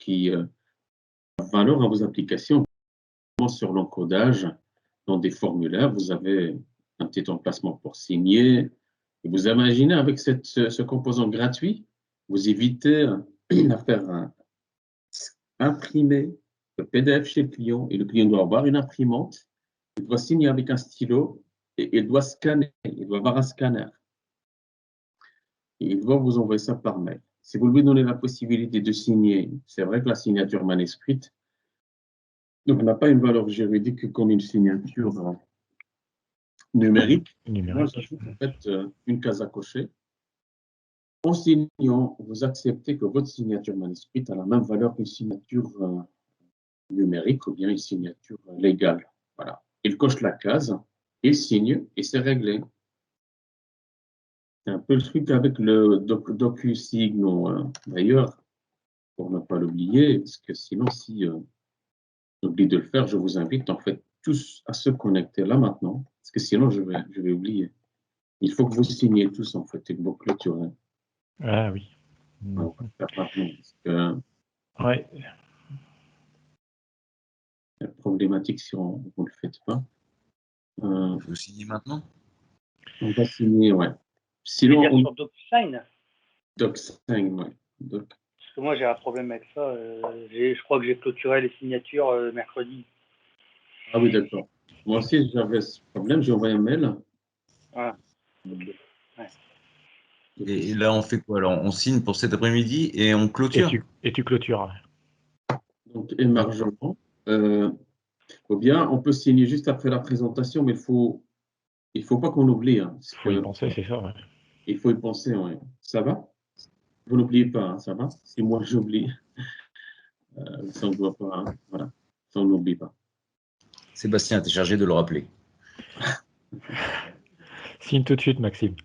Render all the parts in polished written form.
qui valeur à vos applications. Sur l'encodage, dans des formulaires, vous avez un petit emplacement pour signer. Et vous imaginez, avec ce composant gratuit, vous évitez à faire imprimer le PDF chez le client, et le client doit avoir une imprimante, il doit signer avec un stylo, et il doit scanner, il doit avoir un scanner. Et il doit vous envoyer ça par mail. Si vous lui donnez la possibilité de signer, c'est vrai que la signature manuscrite, donc, n'a pas une valeur juridique comme une signature numérique. Moi, j'ajoute en fait une case à cocher. En signant, vous acceptez que votre signature manuscrite a la même valeur qu'une signature numérique ou bien une signature légale. Voilà. Il coche la case, il signe et c'est réglé. C'est un peu le truc avec le DocuSign. D'ailleurs, pour ne pas l'oublier, parce que sinon, si j'oublie de le faire, je vous invite en fait tous à se connecter là maintenant, parce que sinon je vais oublier. Il faut que vous signiez tous en fait et que vous clôturez. Ah oui. On va le faire maintenant, parce que Ouais. la problématique si vous ne le faites pas. Vous signez maintenant? On va signer, ouais. Sinon, on... sur DocSign. DocSign, ouais. Parce que moi j'ai un problème avec ça. Je crois que j'ai clôturé les signatures mercredi. Ah oui, d'accord. Moi aussi j'avais ce problème, j'ai envoyé un mail. Ah, ok. Ouais. Et là, on fait quoi? Alors, on signe pour cet après-midi et on clôture. Et tu clôtures. Donc, émargement. Ou bien, on peut signer juste après la présentation, mais il faut pas qu'on oublie. Hein, il faut y penser, c'est ça. Ouais. Il faut y penser, ouais. Ça va? Vous n'oubliez pas, hein, ça va? Si moi j'oublie, ça ne doit pas. Hein, voilà, ça on n'oublie pas. Sébastien, tu es chargé de le rappeler. Signe tout de suite, Maxime.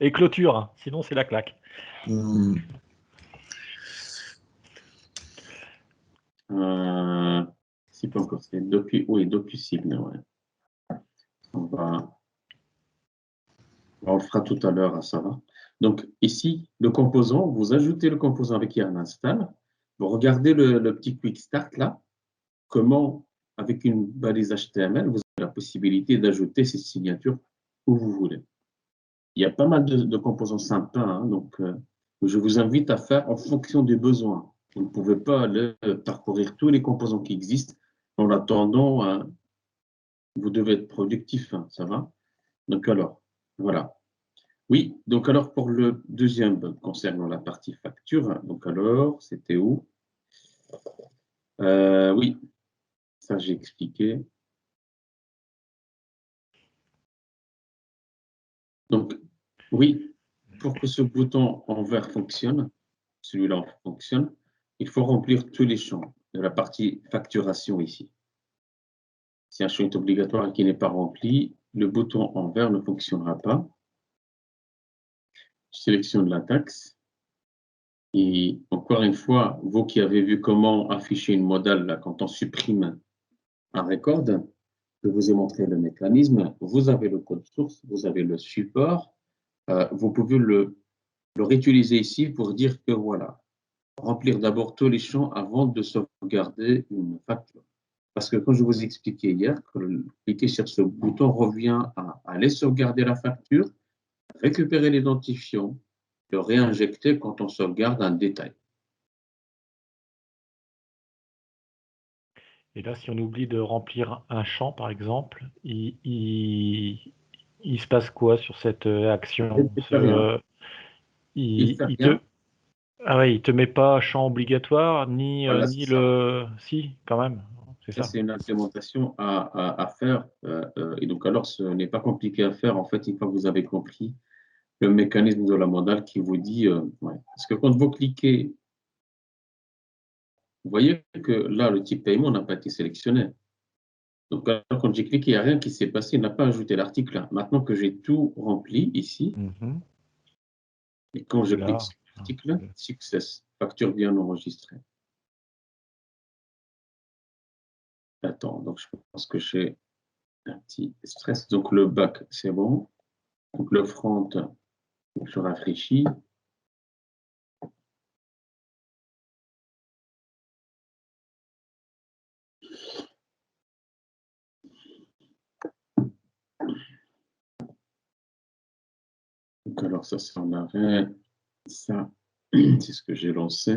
Et clôture, hein, sinon c'est la claque. C'est pas encore, c'est DocuSign, ouais. On le fera tout à l'heure, hein, ça va. Donc ici, le composant, vous ajoutez le composant avec Yarn Install. Vous regardez le petit Quick Start là. Comment, avec une balise HTML, vous avez la possibilité d'ajouter ces signatures où vous voulez. Il y a pas mal de composants sympas, hein, donc je vous invite à faire en fonction des besoins. Vous ne pouvez pas aller parcourir tous les composants qui existent. En attendant, vous devez être productif, hein, ça va? Donc alors, voilà. Oui, donc alors pour le deuxième, concernant la partie facture, donc alors, c'était où? Oui, ça j'ai expliqué. Donc, oui, pour que ce bouton en vert fonctionne, celui-là fonctionne, il faut remplir tous les champs de la partie facturation ici. Si un champ est obligatoire et qui n'est pas rempli, le bouton en vert ne fonctionnera pas. Je sélectionne la taxe. Et encore une fois, vous qui avez vu comment afficher une modale là, quand on supprime un record, je vous ai montré le mécanisme. Vous avez le code source, vous avez le support. Vous pouvez le réutiliser ici pour dire que voilà, remplir d'abord tous les champs avant de sauvegarder une facture. Parce que comme je vous ai expliqué hier, cliquer sur ce bouton revient à aller sauvegarder la facture, récupérer l'identifiant, le réinjecter quand on sauvegarde un détail. Et là, si on oublie de remplir un champ, par exemple, il se passe quoi sur cette action? Il te met pas champ obligatoire, ni le... Si, quand même, c'est ça. C'est une implémentation à faire. Et donc, alors, ce n'est pas compliqué à faire, en fait, une fois que vous avez compris le mécanisme de la modale qui vous dit... ouais. Parce que quand vous cliquez, vous voyez que là, le type paiement n'a pas été sélectionné. Donc, quand j'ai cliqué, il n'y a rien qui s'est passé, il n'a pas ajouté l'article là. Maintenant que j'ai tout rempli ici, et quand je clique sur l'article, success, facture bien enregistrée. Attends, donc je pense que j'ai un petit stress. Donc, le back, c'est bon. Donc, le front, je rafraîchis. Donc, alors, ça, c'est en arrêt. Ça, c'est ce que j'ai lancé.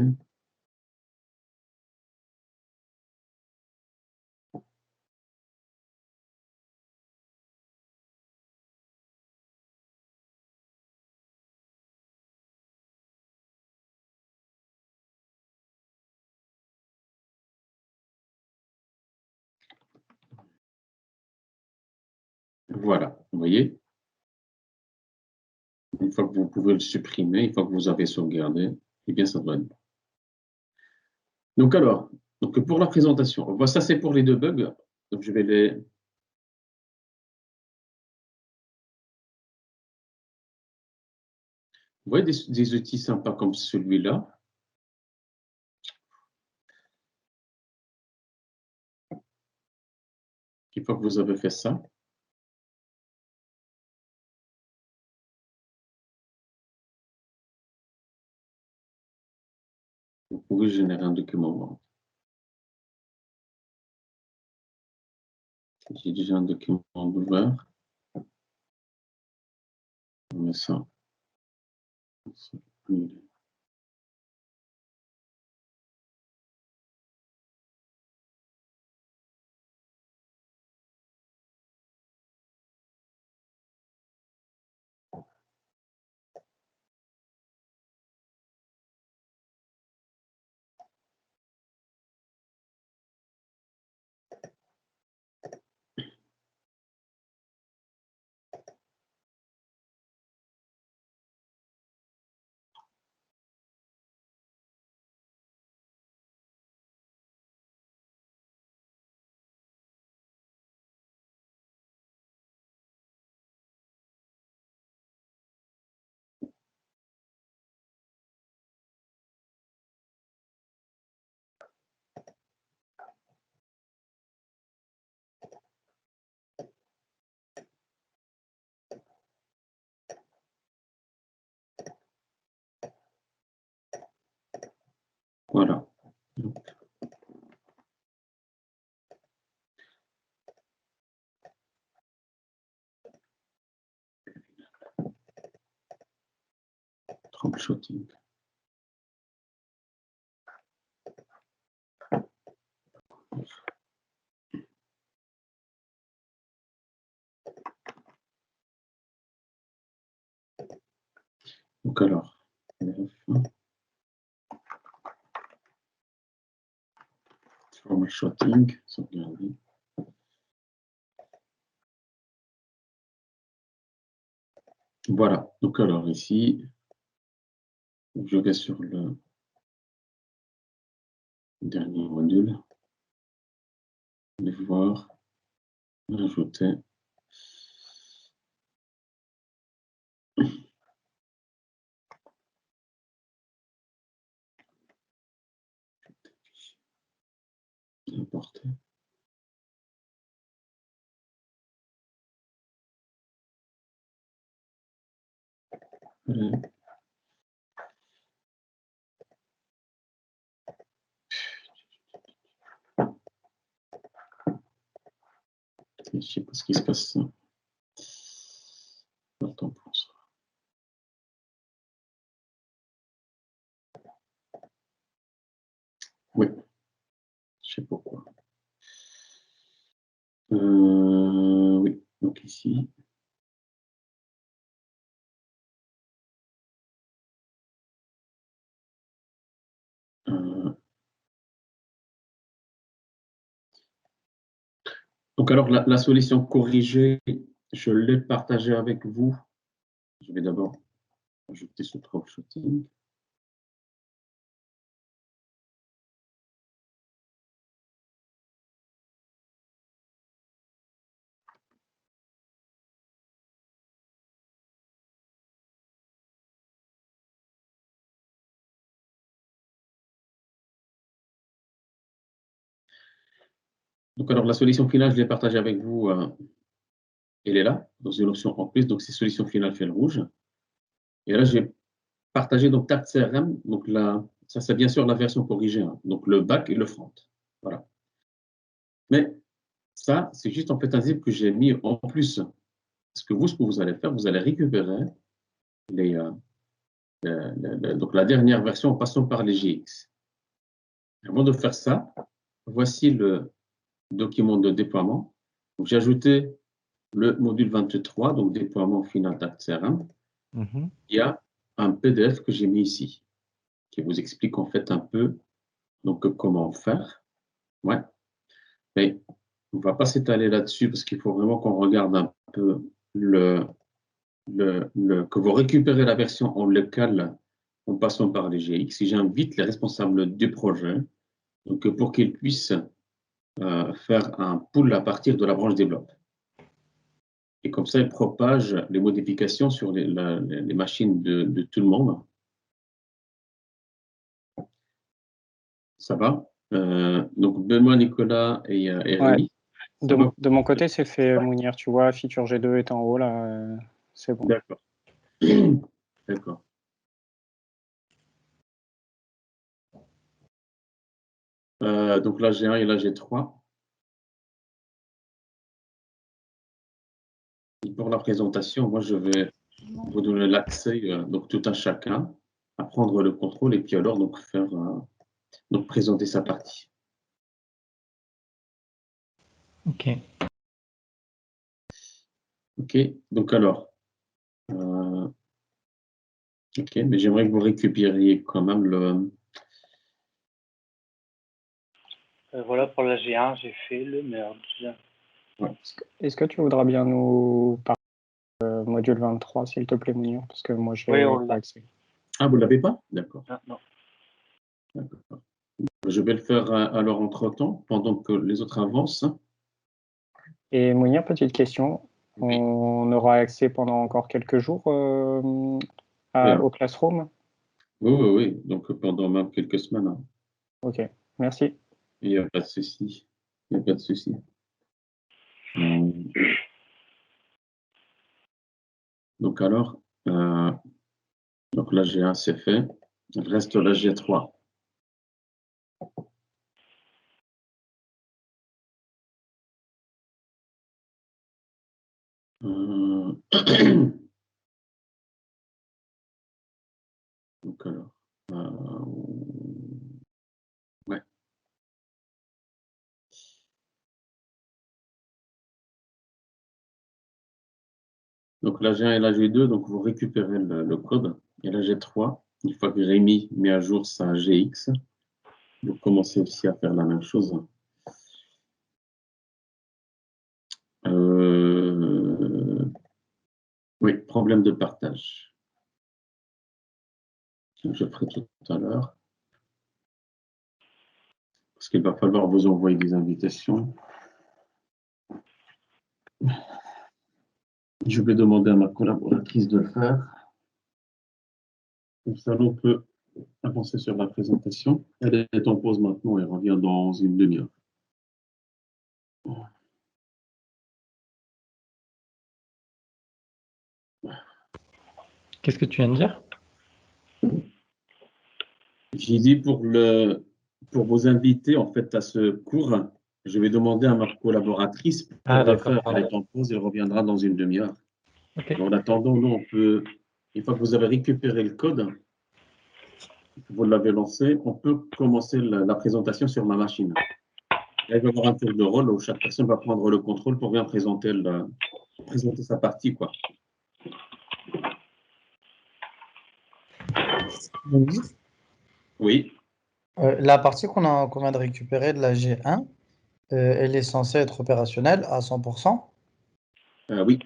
Voilà, vous voyez? Une fois que vous pouvez le supprimer, une fois que vous avez sauvegardé, eh bien, ça doit être bon. Donc, alors, donc pour la présentation, voilà, ça, c'est pour les deux bugs. Donc, je vais les... Vous voyez des outils sympas comme celui-là. Une fois que vous avez fait ça, vous pouvez générer un document Word. J'ai déjà un document ouvert. On met ça. Voilà. Troubleshooting. Donc alors, troubleshooting, sauvegarder. Voilà. Donc alors ici, je vais sur le dernier module. Les voir, rajouter. Importer. Voilà. Je ne sais pas ce qui se passe. Pas le temps pour ça. Oui, je sais pourquoi. Oui, donc ici. Donc alors la solution corrigée, je l'ai partagée avec vous. Je vais d'abord ajouter ce troubleshooting. Donc alors la solution finale, je l'ai partagée avec vous. Elle est là, dans une option en plus. Donc c'est solution finale fait le rouge. Et là, j'ai partagé donc Tap CRM. Donc là, ça c'est bien sûr la version corrigée. Hein. Donc le back et le front. Voilà. Mais ça, c'est juste en fait un zip que j'ai mis en plus. Parce que vous, ce que vous allez faire, vous allez récupérer donc la dernière version en passant par les GX. Avant de faire ça, voici le document de déploiement. J'ai ajouté le module 23, donc déploiement final d'ActCRM. Mhm. Il y a un PDF que j'ai mis ici, qui vous explique en fait un peu donc, comment faire. Ouais. Mais on ne va pas s'étaler là-dessus parce qu'il faut vraiment qu'on regarde un peu que vous récupérez la version en local en passant par les GX. Et j'invite les responsables du projet donc, pour qu'ils puissent faire un pull à partir de la branche développe. Et comme ça, ils propagent les modifications sur les machines de tout le monde. Ça va? Donc, Benoît, Nicolas et Ouais. Rémi. De mon côté, c'est fait, Mounir. Tu vois, feature G2 est en haut, là. C'est bon. D'accord. D'accord. Donc là, G1 et là, G3. Et pour la présentation, moi, je vais vous donner l'accès, donc tout un chacun, à prendre le contrôle et puis alors donc faire donc présenter sa partie. Ok. Ok. Donc alors, ok, mais j'aimerais que vous récupériez quand même le. Voilà, pour la G1, j'ai fait le merge. Ouais. Est-ce que tu voudras bien nous parler module 23, s'il te plaît, Mounir? Parce que moi, je Oui, n'ai on pas l'a. accès. Ah, vous ne l'avez pas? D'accord. Ah, non. D'accord. Je vais le faire alors entre-temps, pendant que les autres avancent. Et Mounir, petite question. Oui. On aura accès pendant encore quelques jours au Classroom? Oui, oui, oui. Donc pendant même quelques semaines. Hein. Ok, merci. Il n'y a pas de souci. Il n'y a pas de souci. Donc alors, donc la G1 c'est fait. Il reste la G3. Donc alors, ouais. Donc la G1 et la G2, donc vous récupérez le code. Et la G3, une fois que Rémi met à jour sa GX, vous commencez aussi à faire la même chose. Oui, problème de partage. Je ferai tout à l'heure. Parce qu'il va falloir vous envoyer des invitations. Je vais demander à ma collaboratrice de le faire. Comme ça, on peut avancer sur la présentation. Elle est en pause maintenant et revient dans une demi-heure. Qu'est-ce que tu viens de dire? J'ai dit pour vous inviter en fait à ce cours, je vais demander à ma collaboratrice pour le faire. Elle est en pause et reviendra dans une demi-heure. Okay. En attendant, nous, on peut, une fois que vous avez récupéré le code, vous l'avez lancé, on peut commencer la présentation sur ma machine. Il va y avoir un tour de rôle où chaque personne va prendre le contrôle pour bien présenter sa partie, quoi. Oui. La partie qu'on vient de récupérer de la G1, elle est censée être opérationnelle à 100%. Oui.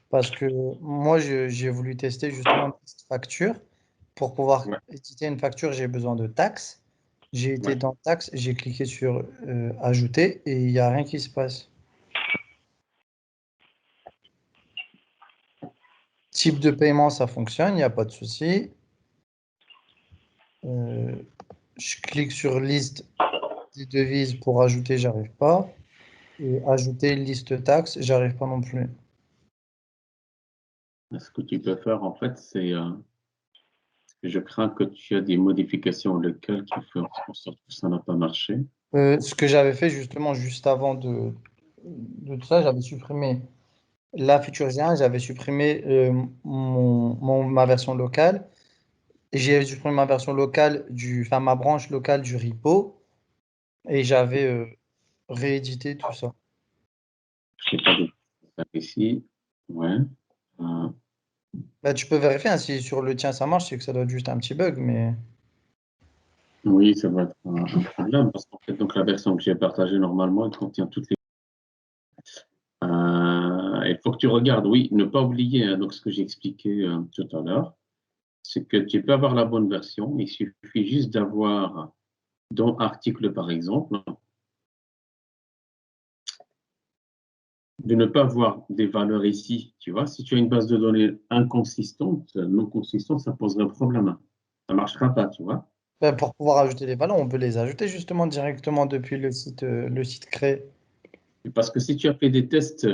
Parce que moi, j'ai voulu tester justement une petite facture. Pour pouvoir éditer une facture, j'ai besoin de taxes. J'ai été dans taxes, j'ai cliqué sur ajouter et il n'y a rien qui se passe. Type de paiement, ça fonctionne, il n'y a pas de souci. Je clique sur liste des devises pour ajouter, j'arrive pas. Et ajouter liste taxes, j'arrive pas non plus. Ce que tu peux faire, en fait, c'est je crains que tu aies des modifications locales qui font en sorte que ça n'a pas marché. Ce que j'avais fait justement juste avant de tout ça, j'avais supprimé la feature G1, j'avais supprimé ma version locale. Et j'ai supprimé ma version locale enfin ma branche locale du repo. Et j'avais réédité tout ça. Je sais pas de ici. Ouais. Euh, Bah, tu peux vérifier, hein, si sur le tien ça marche, c'est que ça doit être juste un petit bug, mais oui, ça va être un problème parce qu'en fait, donc la version que j'ai partagée normalement, elle contient toutes les. Il faut que tu regardes, oui, ne pas oublier hein, donc ce que j'ai expliqué tout à l'heure, c'est que tu peux avoir la bonne version, il suffit juste d'avoir dans article par exemple, de ne pas avoir des valeurs ici, tu vois, si tu as une base de données inconsistante, non consistante, ça poserait un problème. Ça ne marchera pas, tu vois. bah, pour pouvoir ajouter les valeurs, on peut les ajouter justement directement depuis le site créé. Parce que si tu as fait des tests,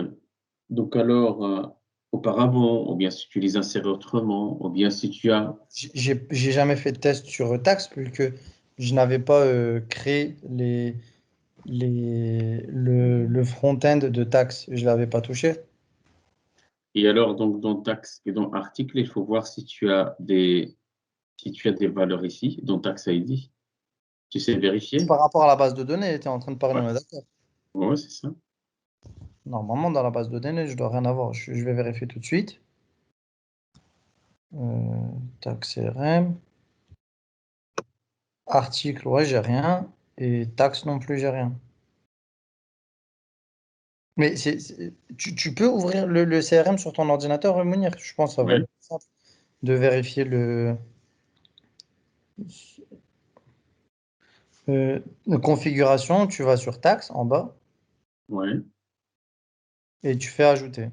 donc alors auparavant, ou bien si tu les insères autrement, ou bien si tu as. J'ai jamais fait de test sur Tax vu que je n'avais pas créé le front-end de Tax. Je ne l'avais pas touché. Et alors, donc dans taxe et dans article, il faut voir si tu as des valeurs ici, dans tax ID. Tu sais vérifier? Par rapport à la base de données, tu es en train de parler, Ouais, on est d'accord. ouais, c'est ça. Normalement, dans la base de données, je dois rien avoir. Je vais vérifier tout de suite. Tax CRM. Article, ouais, j'ai rien. Et taxe non plus, j'ai rien. Mais tu peux ouvrir le CRM sur ton ordinateur, Mounir. Je pense que ça va Ouais, être simple de vérifier la configuration. Tu vas sur taxe en bas ouais, et tu fais ajouter.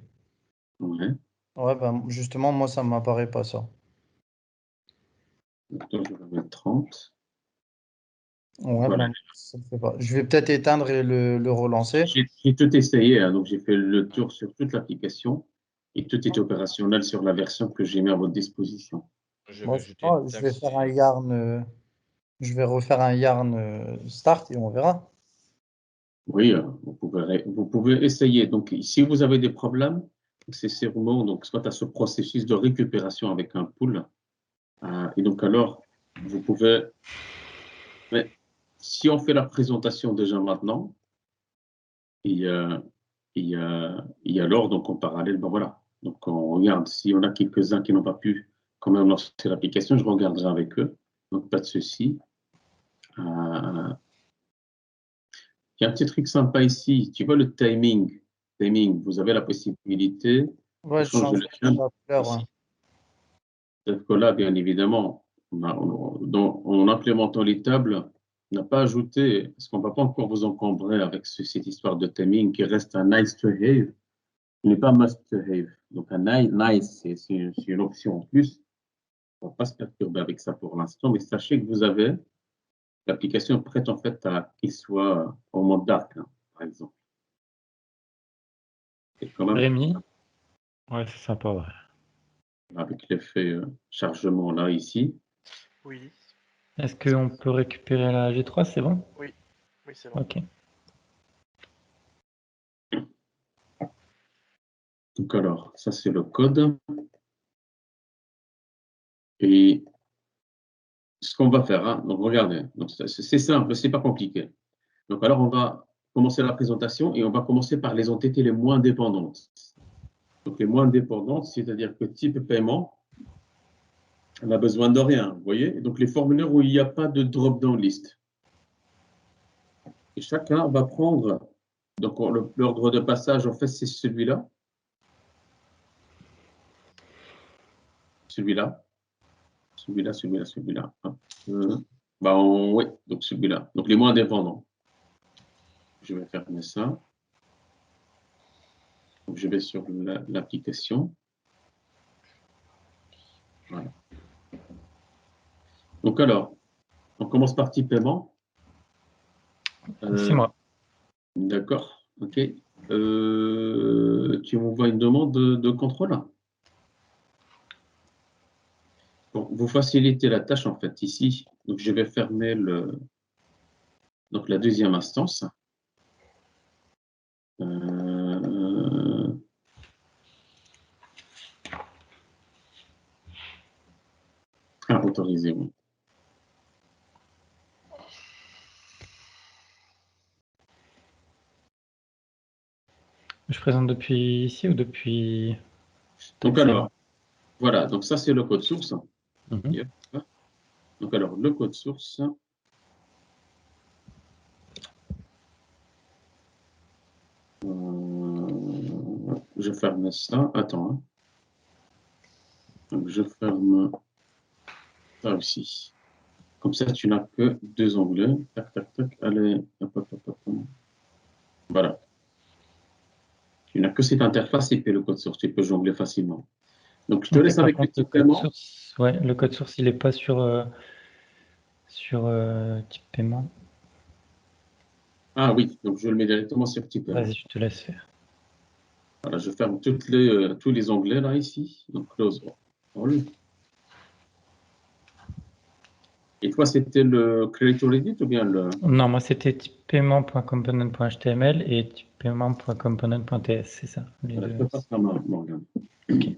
ouais. Ouais, ben, justement, moi, ça ne m'apparaît pas ça. Donc, je vais mettre 30. Ouais, Voilà. ben, ça le fait pas. Je vais peut-être éteindre et le relancer. J'ai tout essayé, hein, donc j'ai fait le tour sur toute l'application et tout est opérationnel sur la version que j'ai mis à votre disposition. Je Moi, vais ajouter je vais taxe faire un et yarn. Je vais refaire un yarn start et on verra. Oui, vous pouvez essayer. Donc, si vous avez des problèmes, c'est sûrement donc, soit à ce processus de récupération avec un pool. Et donc, alors, vous pouvez. Mais si on fait la présentation déjà maintenant, et, alors, donc en parallèle, ben voilà. Donc, on regarde. S'il y en a quelques-uns qui n'ont pas pu quand même lancer l'application, je regarderai avec eux. Donc, pas de souci. Euh, Il y a un petit truc sympa ici. Tu vois le timing. Timing, vous avez la possibilité de Ouais, je changer change le thème la couleur. Ouais. ici. Sauf que là, bien évidemment, en implémentant les tables, on n'a pas ajouté, parce qu'on ne va pas encore vous encombrer avec cette histoire de timing qui reste un nice to have, qui n'est pas must to have. Donc un nice, c'est une option en plus. On ne va pas se perturber avec ça pour l'instant, mais sachez que vous avez l'application prête en fait à qu'il soit en mode dark, hein, par exemple. C'est quand même Rémi? Ouais, c'est sympa, ouais. avec l'effet chargement là, ici. Oui, Est-ce qu'on peut récupérer la G3, c'est bon? oui, c'est bon. Ok. Donc alors, ça c'est le code. Et ce qu'on va faire, hein, donc regardez, donc c'est simple, c'est pas compliqué. Donc alors on va commencer la présentation et on va commencer par les entités les moins dépendantes. Donc les moins dépendantes, c'est-à-dire que type paiement, on n'a besoin de rien, vous voyez? Et donc les formulaires où il n'y a pas de drop-down list. Et chacun va prendre, donc l'ordre de passage, en fait, c'est celui-là. Celui-là. Celui-là, celui-là, celui-là. Oui, donc celui-là. Donc les moins dépendants. Je vais fermer ça. Donc je vais sur l'application. Voilà. Donc alors, on commence par type paiement. C'est moi. D'accord, ok. Tu m'envoies une demande de contrôle. Pour vous faciliter la tâche, en fait, ici, donc je vais fermer donc la deuxième instance. autorisé, oui. Je présente depuis ici ou depuis... Donc Taxer. alors, voilà, donc ça c'est le code source. Mhm. Yep. Donc alors, le code source. Je ferme ça. Attends, hein. Donc je ferme ça aussi. Comme ça, tu n'as que deux onglets. Tac, tac, tac. Allez, hop, hop, hop, hop. Voilà. Tu n'as que cette interface et puis le code source. Tu peux jongler facilement. Donc, je te Ok, laisse par avec le contre, petit le code paiement. source, ouais, le code source, il n'est pas sur type paiement. Ah oui, donc je le mets directement sur petit paiement. Vas-y, je te laisse faire. Voilà, je ferme tous les onglets là, ici. Donc, close all. Et toi, c'était le Creator Edit ou bien le... Non, moi, c'était type paiement.component.html et type paiement.component.ts, c'est ça. Les Voilà, je deux. peux pas faire Morgan. Ok.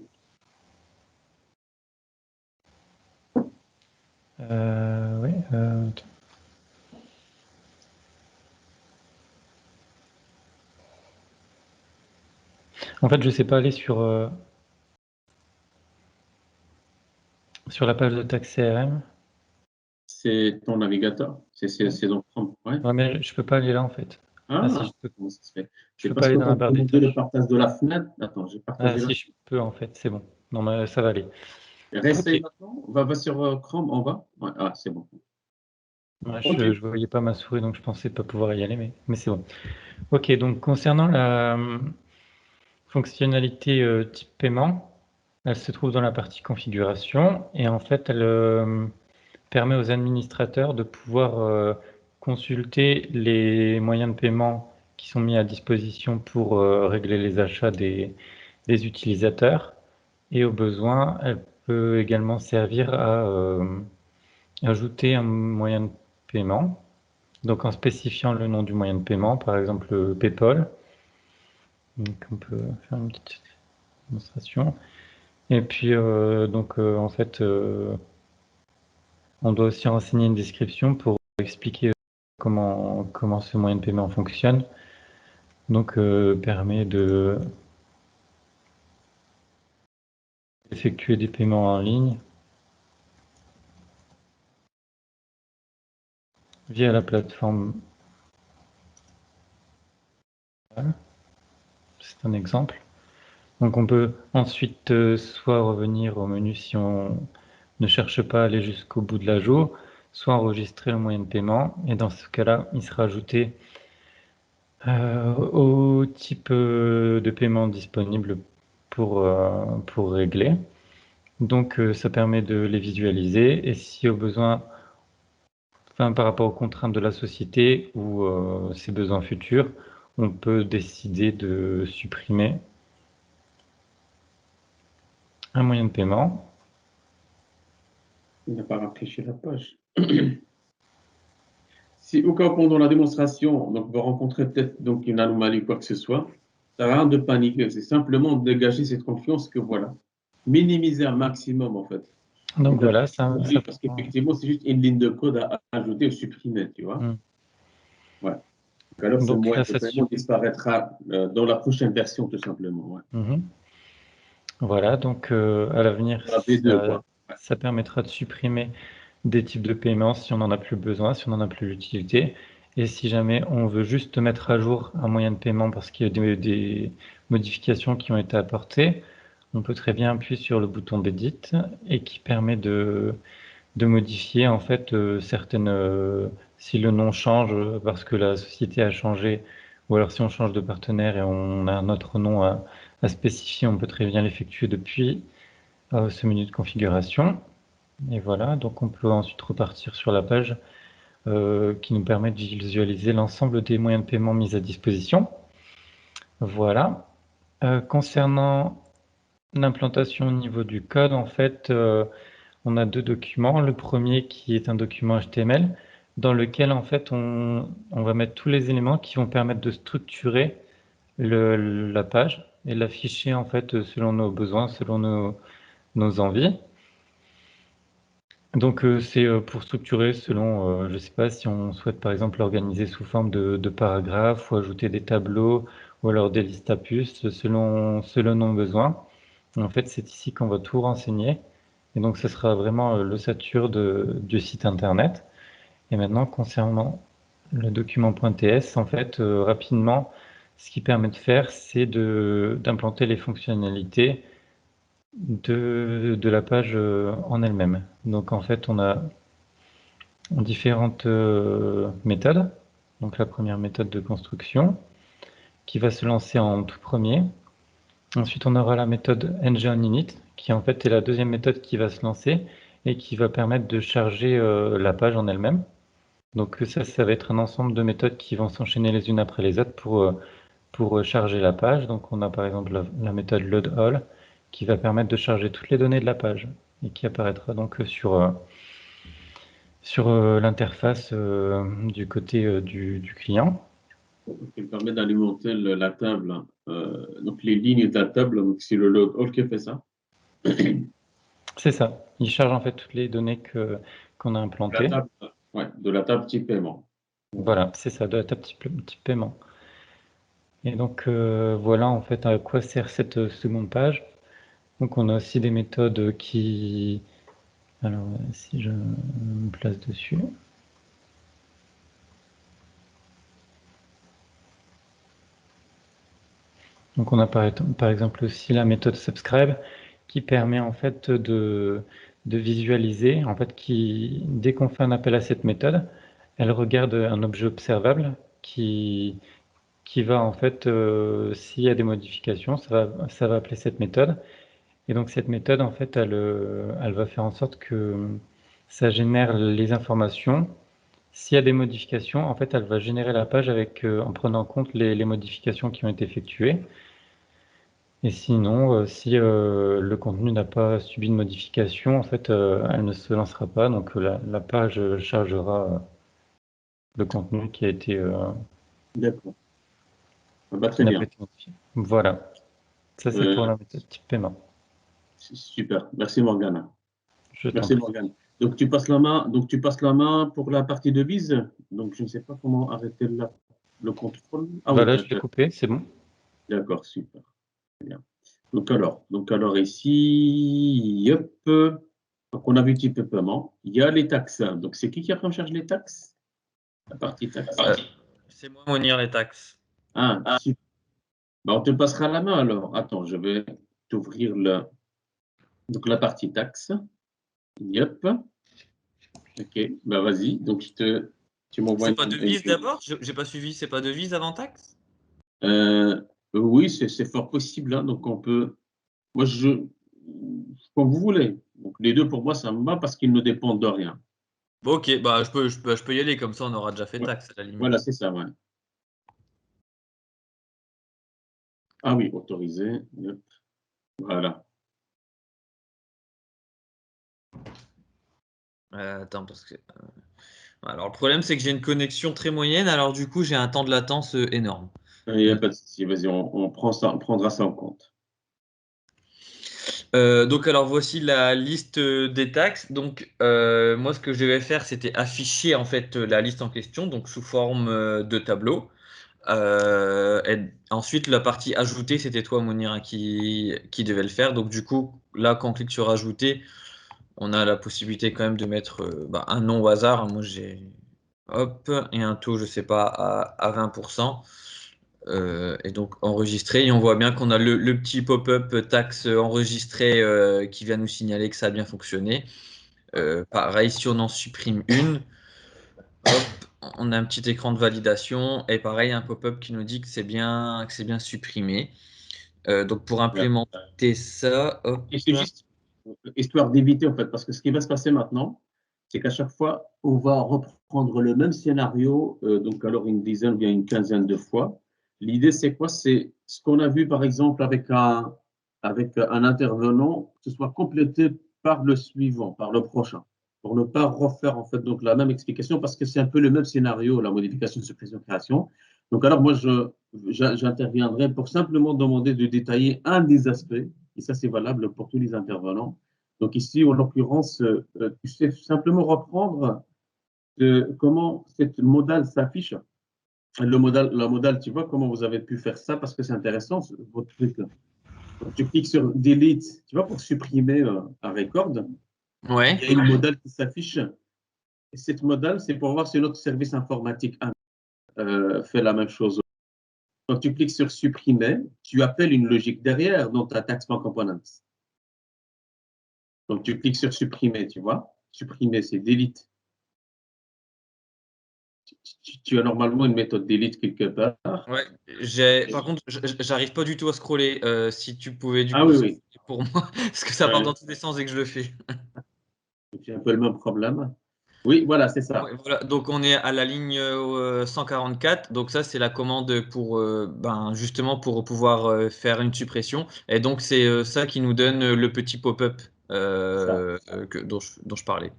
Oui. Attends. En fait, je sais pas aller sur la page de taxe CRM. C'est ton navigateur. C'est dans Chrome. Ouais. Ouais, mais je peux pas aller là en fait. Ah, si, je peux. comment ça se fait? Je C'est peux pas parce aller que dans tu la as barre des demandé le tâches. partage de la fenêtre. Attends, j'ai partagé Ah, la si, je peux en fait, c'est bon. Non, mais ça va aller. Réessaye Ok. maintenant. Va sur Chrome en bas. Ouais, ah, c'est bon. Ouais, Ok. je voyais pas ma souris, donc je pensais pas pouvoir y aller, mais c'est bon. Ok, donc concernant la fonctionnalité type paiement, elle se trouve dans la partie configuration et en fait, elle permet aux administrateurs de pouvoir consulter les moyens de paiement qui sont mis à disposition pour régler les achats des utilisateurs et au besoin, elle peut également servir à ajouter un moyen de paiement. Donc en spécifiant le nom du moyen de paiement, par exemple PayPal. Donc on peut faire une petite démonstration. Et puis en fait, on doit aussi renseigner une description pour expliquer comment ce moyen de paiement fonctionne. Donc permet de effectuer des paiements en ligne via la plateforme. C'est un exemple. Donc on peut ensuite soit revenir au menu si on ne cherche pas à aller jusqu'au bout de l'ajout, soit enregistrer le moyen de paiement. Et dans ce cas-là, il sera ajouté au type de paiement disponible pour régler. Donc ça permet de les visualiser et si au besoin, enfin, par rapport aux contraintes de la société ou ses besoins futurs, on peut décider de supprimer un moyen de paiement. Il n'a pas rafraîchi la page. Si au cas où pendant la démonstration, donc vous rencontrez peut-être donc une anomalie ou quoi que ce soit, ça n'a rien de paniquer. C'est simplement de dégager cette confiance que voilà, minimiser un maximum en fait. Donc voilà, ça Parce qu'effectivement, c'est juste une ligne de code à ajouter ou supprimer, tu vois. Ouais. Donc alors, ce Donc moyen là, de ça paiement disparaîtra dans la prochaine version, tout simplement. Ouais. Voilà, donc à l'avenir, La V2, quoi. Ouais. ça permettra de supprimer des types de paiements si on n'en a plus besoin, si on n'en a plus l'utilité. Et si jamais on veut juste mettre à jour un moyen de paiement parce qu'il y a des modifications qui ont été apportées, on peut très bien appuyer sur le bouton d'Edit et qui permet de modifier en fait certaines... si le nom change parce que la société a changé, ou alors si on change de partenaire et on a un autre nom à spécifier, on peut très bien l'effectuer depuis ce menu de configuration. Et voilà, donc on peut ensuite repartir sur la page qui nous permet de visualiser l'ensemble des moyens de paiement mis à disposition. Voilà. Concernant l'implantation au niveau du code, en fait, on a deux documents. Le premier qui est un document HTML dans lequel en fait on va mettre tous les éléments qui vont permettre de structurer la page et l'afficher en fait selon nos besoins, selon nos envies. Donc, c'est pour structurer selon, je ne sais pas si on souhaite par exemple l'organiser sous forme de paragraphes ou ajouter des tableaux ou alors des listes à puces selon nos besoins. En fait, c'est ici qu'on va tout renseigner. Et donc, ce sera vraiment l'ossature du site internet. Et maintenant, concernant le document.ts, en fait, rapidement, ce qui permet de faire, c'est d'implanter les fonctionnalités de la page en elle-même. Donc, en fait, on a différentes méthodes. Donc, la première méthode de construction qui va se lancer en tout premier. Ensuite, on aura la méthode ng-on-init, qui en fait est la deuxième méthode qui va se lancer et qui va permettre de charger la page en elle-même. Donc ça va être un ensemble de méthodes qui vont s'enchaîner les unes après les autres pour charger la page. Donc on a par exemple la méthode load-all qui va permettre de charger toutes les données de la page et qui apparaîtra donc sur l'interface du côté du client. Qui permet d'alimenter la table, donc les lignes de la table, donc c'est le load all qui fait ça. C'est ça. Il charge en fait toutes les données qu'on a implantées. De la table type paiement. Voilà, c'est ça, de la table type paiement. Et donc voilà en fait à quoi sert cette seconde page. Donc on a aussi des méthodes qui... Alors si je me place dessus. Donc on a par exemple aussi la méthode subscribe qui permet en fait de visualiser, en fait dès qu'on fait un appel à cette méthode, elle regarde un objet observable qui va en fait, s'il y a des modifications, ça va appeler cette méthode. Et donc cette méthode en fait elle va faire en sorte que ça génère les informations. S'il y a des modifications, en fait elle va générer la page en prenant en compte les modifications qui ont été effectuées. Et sinon, si le contenu n'a pas subi de modification, en fait, elle ne se lancera pas. Donc la page chargera le contenu qui a été D'accord. Très bien. Voilà. Ça, c'est pour la méthode type paiement. Super. Merci Morgane. Merci Morgane. Donc tu passes la main pour la partie devise. Donc je ne sais pas comment arrêter le contrôle. Ah voilà, je l'ai coupé, c'est bon. D'accord, super. Bien. Donc alors ici, hop. Donc on a vu type paiement. Il y a les taxes. Donc c'est qui prend en charge les taxes? La partie taxes. C'est moi, Monir, les taxes. Ah, super. Ben, on te passera la main alors. Attends, je vais t'ouvrir donc la partie taxes. Yep. Ok, ben vas-y. Donc tu m'envoies. C'est pas devise d'abord? J'ai pas suivi. C'est pas devise avant taxe? Oui, c'est fort possible. Hein. Donc on peut. Moi, comme vous voulez. Donc les deux pour moi, ça me va parce qu'ils ne dépendent de rien. Bon, ok, bah je peux y aller, comme ça on aura déjà fait taxe à la limite. Voilà, c'est ça, ouais. Ah oui, autorisé. Yep. Voilà. Attends, parce que. Alors, le problème, c'est que j'ai une connexion très moyenne, alors du coup, j'ai un temps de latence énorme. Il n'y a pas de souci, vas-y, on prendra ça en compte. Donc, alors, voici la liste des taxes. Donc, moi, ce que je vais faire, c'était afficher en fait la liste en question, donc sous forme de tableau. Et ensuite, la partie ajouter, c'était toi, Mounir, hein, qui devait le faire. Donc, du coup, là, quand on clique sur ajouter, on a la possibilité quand même de mettre un nom au hasard. Moi, j'ai hop, et un taux, je sais pas, à 20%. Et donc enregistrer. Et on voit bien qu'on a le petit pop-up taxe enregistré qui vient nous signaler que ça a bien fonctionné. Pareil, si on en supprime une, hop, on a un petit écran de validation. Et pareil, un pop-up qui nous dit que c'est bien supprimé. Donc pour implémenter ça, hop. Et c'est juste histoire d'éviter, en fait, parce que ce qui va se passer maintenant, c'est qu'à chaque fois, on va reprendre le même scénario, donc alors une dizaine ou bien une quinzaine de fois. L'idée, c'est quoi? C'est ce qu'on a vu, par exemple, avec un intervenant, que ce soit complété par le suivant, par le prochain, pour ne pas refaire, en fait, donc la même explication, parce que c'est un peu le même scénario, la modification, suppression, création. Donc, alors, moi, j'interviendrai pour simplement demander de détailler un des aspects, et ça, c'est valable pour tous les intervenants. Donc ici, en l'occurrence, tu sais simplement reprendre comment cette modale s'affiche. La modale, tu vois comment vous avez pu faire ça parce que c'est intéressant, votre truc. Donc, tu cliques sur Delete, tu vois, pour supprimer un record. Ouais. Il y a une modale qui s'affiche. Et cette modale, c'est pour voir si notre service informatique fait la même chose. Quand tu cliques sur supprimer, tu appelles une logique derrière dans ta taxman components. Donc, tu cliques sur supprimer, tu vois. Supprimer, c'est delete. Tu as normalement une méthode delete quelque part. Ouais, par contre, j'arrive pas du tout à scroller. Si tu pouvais, du Ah coup, oui, oui. pour moi, parce que ça part Ouais. dans tous les sens dès que je le fais. J'ai un peu le même problème. Oui, voilà, c'est ça. Ouais, voilà. Donc, on est à la ligne 144. Donc, ça, c'est la commande pour, justement, pour pouvoir faire une suppression. Et donc, c'est ça qui nous donne le petit pop-up dont je parlais.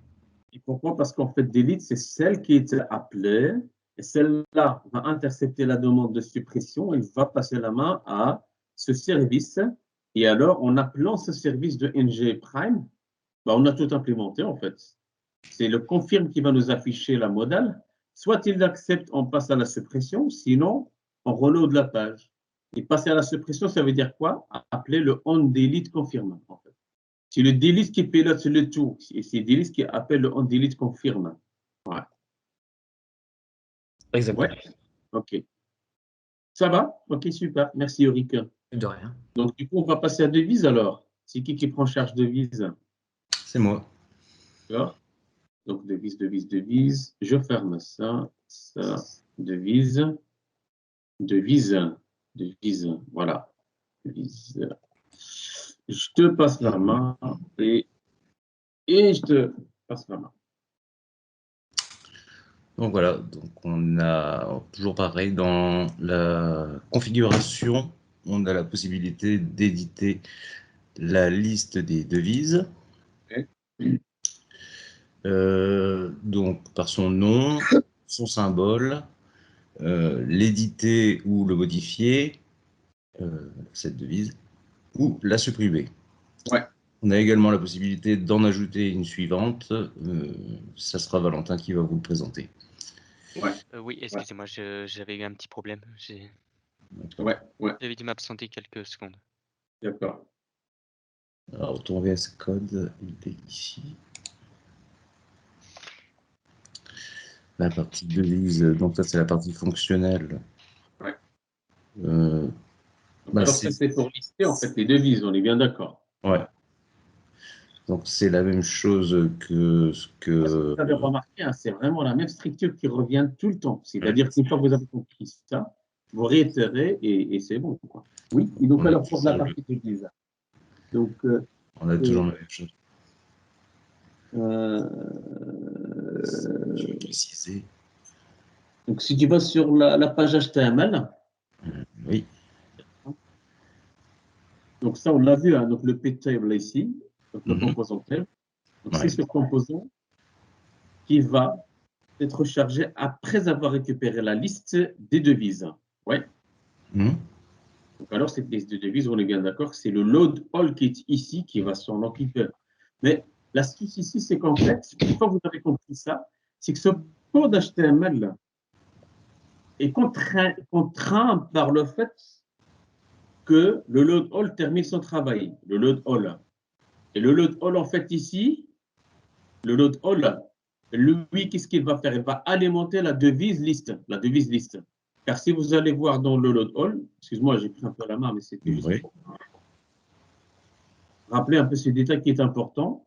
Et pourquoi? Parce qu'en fait, delete, c'est celle qui est appelée. Et celle-là va intercepter la demande de suppression. Elle va passer la main à ce service. Et alors, en appelant ce service de NG Prime, on a tout implémenté, en fait. C'est le confirme qui va nous afficher la modale. Soit il accepte, on passe à la suppression, sinon, on reload la page. Et passer à la suppression, ça veut dire quoi? Appeler le onDelete confirme, en fait. C'est le delete qui pilote le tout. Et c'est delete qui appelle le onDelete confirme. Ouais. Exactement. Ouais. OK. Ça va? OK, super. Merci, Ulrich. De rien. Donc, du coup, on va passer à devise alors. C'est qui prend charge devise? C'est moi. D'accord. Donc, devise, devise, devise. Je ferme ça, devise, devise, devise. Voilà. Devise. Je te passe la main et je te passe la main. Donc voilà, donc on a toujours pareil dans la configuration, on a la possibilité d'éditer la liste des devises. Okay. Donc par son nom, son symbole, l'éditer ou le modifier, cette devise, ou la supprimer. Ouais. On a également la possibilité d'en ajouter une suivante. Ça sera Valentin qui va vous le présenter. Ouais. Oui, excusez-moi, j'avais eu un petit problème. Ouais. J'avais dû m'absenter quelques secondes. D'accord. Alors, ton VS Code, il est ici. La partie devise, donc ça c'est la partie fonctionnelle. Ouais. Alors ça c'est pour lister en fait les devises, on est bien d'accord. Ouais. Donc c'est la même chose que ce que. Vous avez remarqué, hein, c'est vraiment la même structure qui revient tout le temps. C'est-à-dire qu'une fois que vous avez compris ça, vous réitérez et c'est bon, quoi. Oui, et donc alors pour la partie devise. Donc, on a toujours la même chose. Je vais préciser. Donc si tu vas sur la page HTML. Oui. Donc ça, on l'a vu, hein, donc le ptable ici, donc le composant table. Donc c'est ce composant qui va être chargé après avoir récupéré la liste des devises. Ouais. Donc alors, cette liste de devises, on est bien d'accord, c'est le load all qui est ici qui va s'en occuper. Mais l'astuce ici, c'est qu'en fait, une fois que vous avez compris ça, c'est que ce code HTML est contraint par le fait que le load all termine son travail, le load all. Et le load all, en fait, ici, le load all, lui, qu'est-ce qu'il va faire? Il va alimenter la devise liste, Car si vous allez voir dans le load all, excuse-moi, j'ai pris un peu la main, mais c'était juste pour rappeler un peu ce détail qui est important.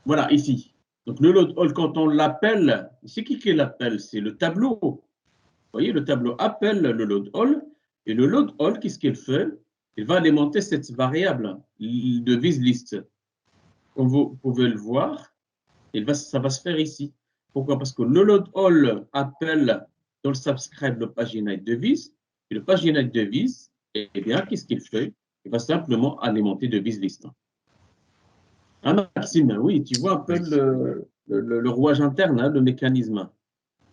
Voilà, ici. Donc, le load all, quand on l'appelle, c'est qui l'appelle? C'est le tableau. Vous voyez, le tableau appelle le load all. Et le load all, qu'est-ce qu'il fait? Il va alimenter cette variable devise liste. Comme vous pouvez le voir, ça va se faire ici. Pourquoi? Parce que le load all appelle dans le subscribe le paginate devise. Et le paginate devise, eh bien, qu'est-ce qu'il fait? Il va simplement alimenter devise liste. Ah, Maxime, oui, tu vois un peu le rouage interne, hein, le mécanisme.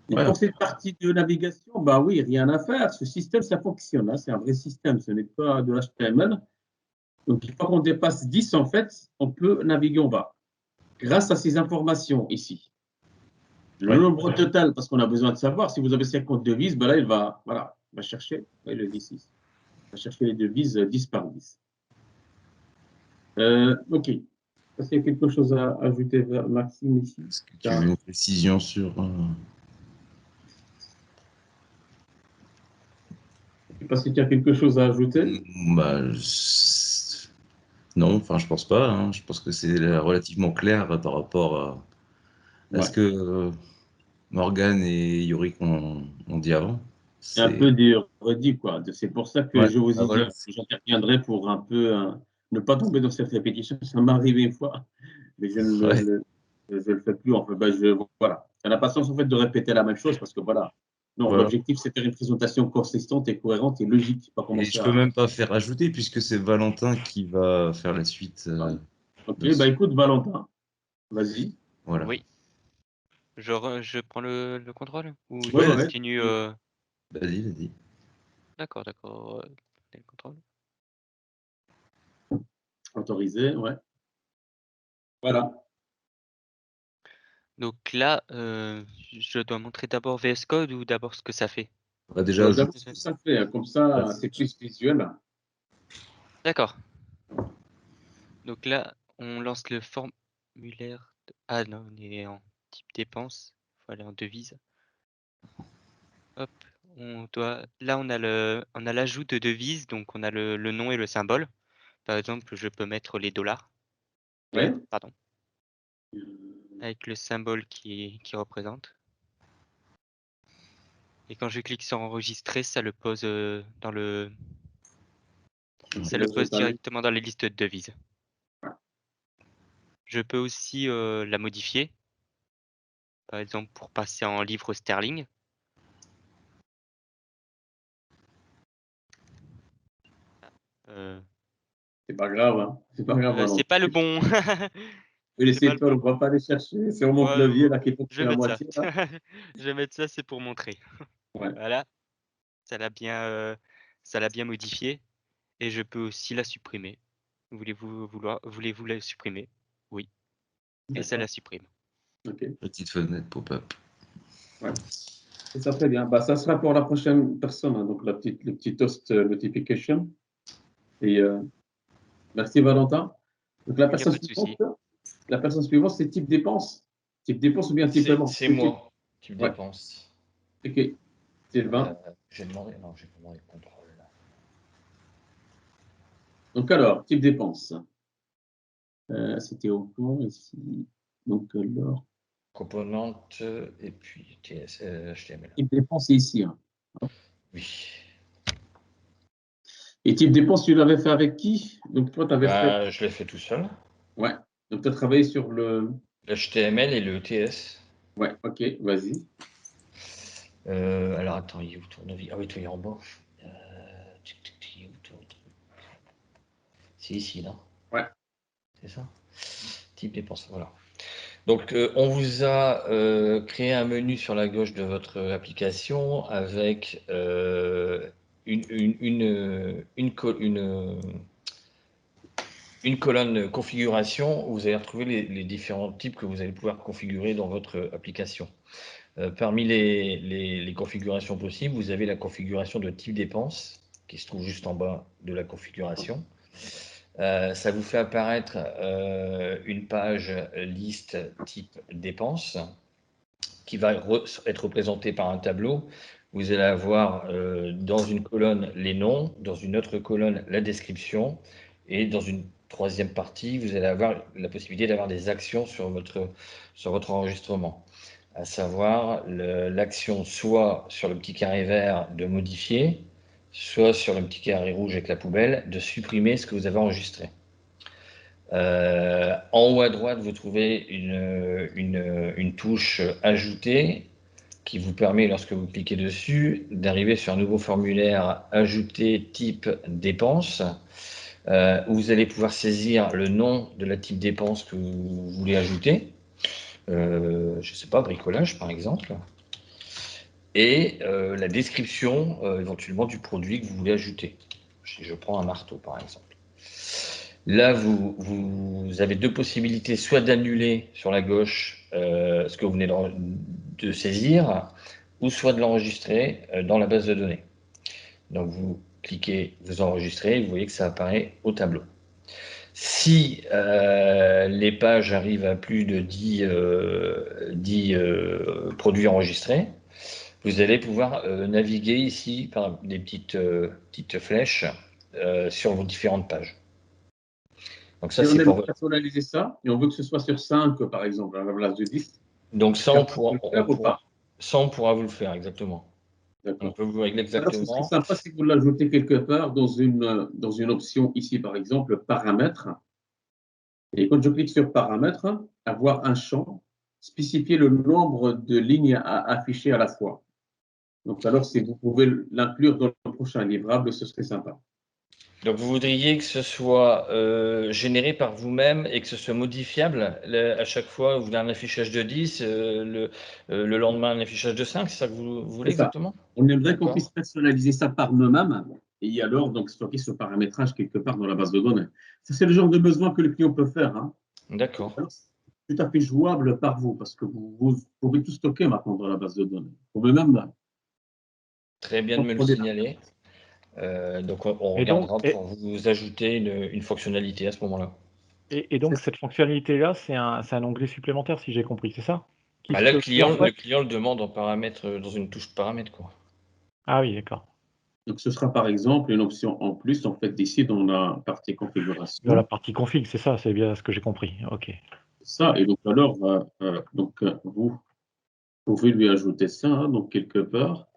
Et Ouais. pour cette partie de navigation, bah oui, rien à faire. Ce système, ça fonctionne, hein. C'est un vrai système, ce n'est pas de l'HTML. Donc, une fois qu'on dépasse 10, en fait, on peut naviguer en bas. Grâce à ces informations ici. Le Ouais. nombre total, parce qu'on a besoin de savoir, si vous avez 50 devises, ben là, il va, voilà, il va chercher, ouais, le D6. Il va chercher les devises 10 par 10. OK. Est-ce qu'il y a quelque chose à ajouter, Maxime, ici? Est-ce que tu veux une précision sur... Je ne sais pas si tu as quelque chose à ajouter. Bah, non, enfin, je pense pas, hein. Je pense que c'est relativement clair par rapport à Ouais. ce que Morgane et Yorick ont dit avant. C'est un peu des redits, quoi. C'est pour ça que Ouais, je vous bah ai voilà. dit que j'interviendrai pour un peu ne pas tomber dans cette répétition. Ça m'est arrivé une fois, mais je ne Ouais. le fais plus. Enfin, ben, voilà. Ça n'a pas sens en fait de répéter la même chose parce que voilà. Non, Voilà. l'objectif c'est de faire une présentation consistante et cohérente et logique. Pas Et commencer je peux même pas faire ajouter puisque c'est Valentin qui va faire la suite. Ok, de ce- bah écoute, Valentin, vas-y. Voilà. Oui. Je prends le contrôle ou Ouais, je ouais. continue Vas-y, vas-y. D'accord, d'accord. Le contrôle. Autorisé, ouais. Voilà. Donc là, je dois montrer d'abord VS Code ou d'abord ce que ça fait? Bah, déjà, ajoute. D'abord, ce que ça fait, hein, comme ça, c'est plus visuel. D'accord. Donc là, on lance le formulaire. Ah non, on est en type dépense. Il faut aller en devise. Hop, là, on a l'ajout de devises, donc on a le nom et le symbole. Par exemple, je peux mettre les dollars. Ouais. Pardon. Avec le symbole qui représente. Et quand je clique sur enregistrer, ça le pose ça le pose directement dans les listes de devises. Je peux aussi la modifier. Par exemple, pour passer en livres sterling. C'est pas grave, hein. C'est pas grave, C'est Valentin. pas le bon. Je vais C'est pas laisser le faire, on bon. va pas aller chercher. C'est mon Ouais, clavier là qui est je tombé vais à mettre ça. moitié là. Je vais mettre ça, c'est pour montrer. Ouais. Voilà, ça l'a bien modifié. Et je peux aussi la supprimer. Voulez-vous la supprimer? Oui. Et ça la supprime. Ok. Petite fenêtre pop-up. Ouais. C'est ça, très bien. Bah, ça sera pour la prochaine personne, hein, donc le petit toast notification. Et merci Valentin. Donc Il n'y a pas de souci. la personne suivante, c'est type dépense. Type dépense ou bien type paiement? C'est moi, type Ouais. dépense. Ok. Sylvain. J'ai demandé, non, j'ai pas demandé le contrôle. Donc alors, type dépense. C'était au fond ici. Donc alors. Composante et puis TS, HTML. Type dépense, c'est ici. Hein. Oui. Et type dépense, tu l'avais fait avec qui? Donc toi, tu avais fait. Je l'ai fait tout seul. Ouais. Donc tu as travaillé sur le. L'HTML et le TS. Ouais, ok, vas-y. Alors attends, il est où tournevis? Ah oui, toi, il est en bas. C'est ici, là. Ouais. C'est ça? Type dépense, voilà. Donc, on vous a créé un menu sur la gauche de votre application avec une colonne configuration où vous allez retrouver les différents types que vous allez pouvoir configurer dans votre application. Parmi les configurations possibles, vous avez la configuration de type dépense qui se trouve juste en bas de la configuration. Ça vous fait apparaître une page liste type dépenses qui va être représentée par un tableau. Vous allez avoir dans une colonne les noms, dans une autre colonne la description et dans une troisième partie, vous allez avoir la possibilité d'avoir des actions sur votre enregistrement, à savoir l'action soit sur le petit carré vert de modifier, soit sur le petit carré rouge avec la poubelle de supprimer ce que vous avez enregistré. En haut à droite, vous trouvez une touche ajouter qui vous permet, lorsque vous cliquez dessus, d'arriver sur un nouveau formulaire ajouter type dépense, où vous allez pouvoir saisir le nom de la type dépense que vous voulez ajouter. Je ne sais pas, bricolage par exemple. et la description éventuellement du produit que vous voulez ajouter. Si je prends un marteau, par exemple. Là, vous avez deux possibilités, soit d'annuler sur la gauche ce que vous venez de saisir, ou soit de l'enregistrer dans la base de données. Donc, vous cliquez, vous enregistrez, vous voyez que ça apparaît au tableau. Si les pages arrivent à plus de 10 produits enregistrés, vous allez pouvoir naviguer ici par des petites flèches sur vos différentes pages. Donc ça, Et on c'est aime pour... personnaliser ça, et on veut que ce soit sur 5, par exemple, à la place de 10. Donc ça, on pourra vous le faire, exactement. On peut vous régler Alors, ce serait exactement. sympa si vous l'ajoutez quelque part dans une option ici, par exemple, paramètres. Et quand je clique sur paramètres, avoir un champ, spécifier le nombre de lignes à afficher à la fois. Donc, alors, si vous pouvez l'inclure dans le prochain livrable, ce serait sympa. Donc vous voudriez que ce soit généré par vous-même et que ce soit modifiable à chaque fois. Vous voulez un affichage de 10, le lendemain un affichage de 5, c'est ça que vous voulez exactement? On aimerait qu'on puisse personnaliser ça par nous-mêmes et alors donc stocker ce paramétrage quelque part dans la base de données. Ça, c'est le genre de besoin que le client peut faire. Hein. D'accord. C'est tout à fait jouable par vous parce que vous pouvez tout stocker maintenant dans la base de données. Vous pouvez même. Très bien de me le signaler. Donc on regardera pour vous ajouter une fonctionnalité à ce moment-là. Et donc cette fonctionnalité-là, c'est un onglet supplémentaire, si j'ai compris, c'est ça? Là, le client le demande en paramètre, dans une touche paramètre, quoi. Ah oui, d'accord. Donc ce sera par exemple une option en plus, en fait, ici dans la partie configuration. Dans la partie config, c'est ça, c'est bien ce que j'ai compris. OK. Ça, et donc alors, vous pouvez lui ajouter ça, hein, donc quelque part.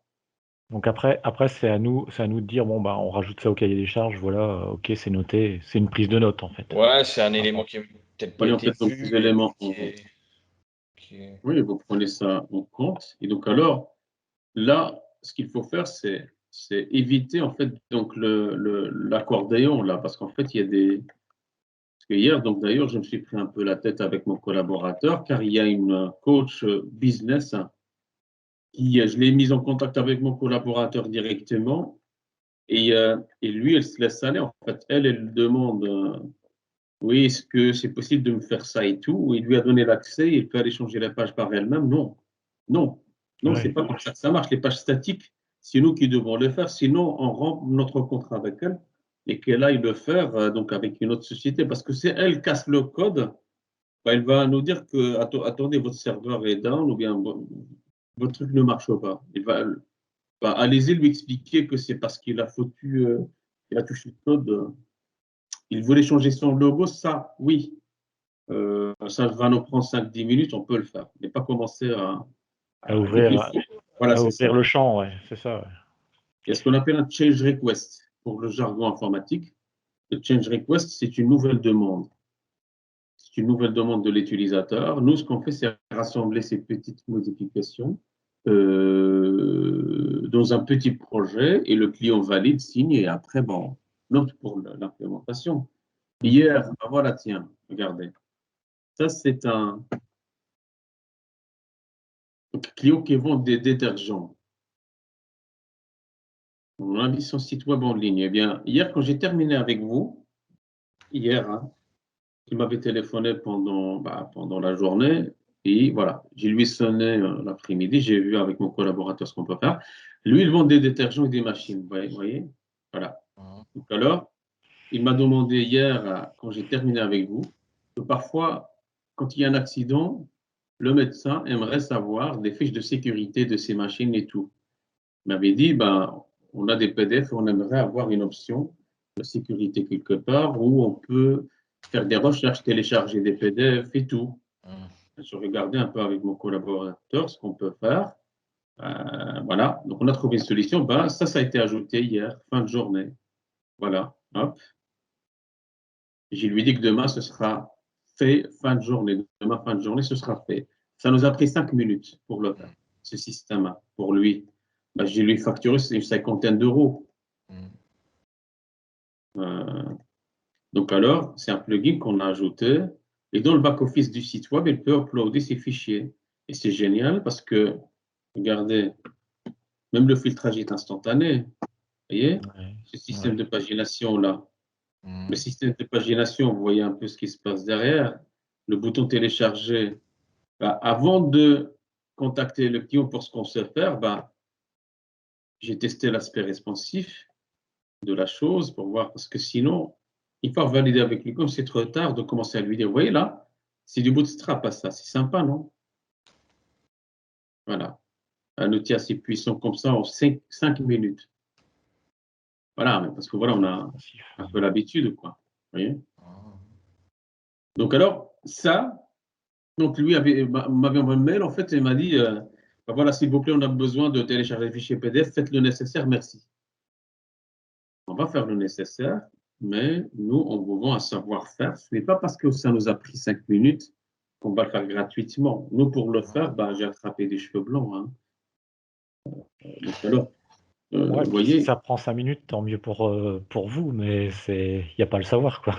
Donc après c'est à nous de dire, bon, bah, on rajoute ça au cahier des charges, voilà, OK, c'est noté, c'est une prise de note, en fait. Ouais, c'est un élément qui peut-être pas été Donc, vu, ces éléments, Oui, vous prenez ça en compte. Et donc, alors, là, ce qu'il faut faire, c'est éviter, en fait, donc l'accordéon, là, parce qu'en fait, il y a des... Parce que hier, donc d'ailleurs, je me suis pris un peu la tête avec mon collaborateur, car il y a une coach business je l'ai mise en contact avec mon collaborateur directement, et lui, elle se laisse aller, en fait. Elle demande... oui, est-ce que c'est possible de me faire ça et tout? Il lui a donné l'accès, il peut aller changer la page par elle-même. Non, non, non, c'est pas comme ça que ça marche. Les pages statiques, c'est nous qui devons le faire. Sinon, on rend notre contrat avec elle et qu'elle aille le faire donc avec une autre société parce que c'est elle qui casse le code. Bah, elle va nous dire que attendez, votre serveur est down ou bien votre truc ne marche pas. Allez-y lui expliquer que c'est parce qu'il a foutu, il a touché le code. Il voulait changer son logo, ça, oui. Ça va nous prendre 5-10 minutes, on peut le faire. Mais pas commencer à ouvrir le champ, ouais, c'est ça. Ouais. Il y a ce qu'on appelle un change request pour le jargon informatique. Le change request, c'est une nouvelle demande. C'est une nouvelle demande de l'utilisateur. Nous, ce qu'on fait, c'est rassembler ces petites modifications dans un petit projet et le client valide, signe et après, bon, note pour l'implémentation. Hier, voilà, tiens, regardez. Ça, c'est un client qui vend des détergents. On a mis son site web en ligne. Eh bien, hier, quand j'ai terminé avec vous, hier, hein, il m'avait téléphoné pendant la journée, et voilà, j'ai lui sonné l'après-midi, j'ai vu avec mon collaborateur ce qu'on peut faire. Lui, il vend des détergents et des machines, vous voyez, voilà. Donc alors, il m'a demandé hier, quand j'ai terminé avec vous, que parfois, quand il y a un accident, le médecin aimerait savoir des fiches de sécurité de ces machines et tout. Il m'avait dit, on a des PDF et on aimerait avoir une option de sécurité quelque part où on peut faire des recherches, télécharger des PDF et tout. Je regardais un peu avec mon collaborateur ce qu'on peut faire. Voilà, donc on a trouvé une solution. Ça a été ajouté hier, fin de journée. Voilà, hop. Je lui dis que demain, ce sera fait, fin de journée. Demain, fin de journée, ce sera fait. Ça nous a pris 5 minutes pour le faire, ce système, pour lui. Je lui ai facturé, c'est une cinquantaine d'euros. Donc alors, c'est un plugin qu'on a ajouté. Et dans le back-office du site web, il peut uploader ses fichiers. Et c'est génial parce que, regardez, Même le filtrage est instantané. Vous voyez? Ouais. Ce système Ouais. de pagination-là. Mhm. Le système de pagination, vous voyez un peu ce qui se passe derrière. Le bouton télécharger. Bah, avant de contacter le client pour ce qu'on sait faire, bah, j'ai testé l'aspect responsif de la chose pour voir, parce que sinon, il faut valider avec lui, comme c'est trop tard de commencer à lui dire, vous voyez là, c'est du bootstrap à ça, c'est sympa, non? Voilà, un outil assez puissant comme ça en 5 minutes. Voilà, mais parce que voilà, on a un peu l'habitude, quoi. Vous voyez? Donc alors, ça, donc lui m'avait envoyé un mail, en fait, et il m'a dit, bah voilà, s'il vous plaît, on a besoin de télécharger le fichier PDF, faites le nécessaire, merci. On va faire le nécessaire, mais nous, on vous vend un savoir-faire. Ce n'est pas parce que ça nous a pris 5 minutes qu'on va le faire gratuitement. Nous, pour le faire, bah, j'ai attrapé des cheveux blancs. Hein. Donc alors, Ouais, vous puis si voyez, ça prend 5 minutes, tant mieux pour vous, mais il n'y a pas à le savoir, quoi.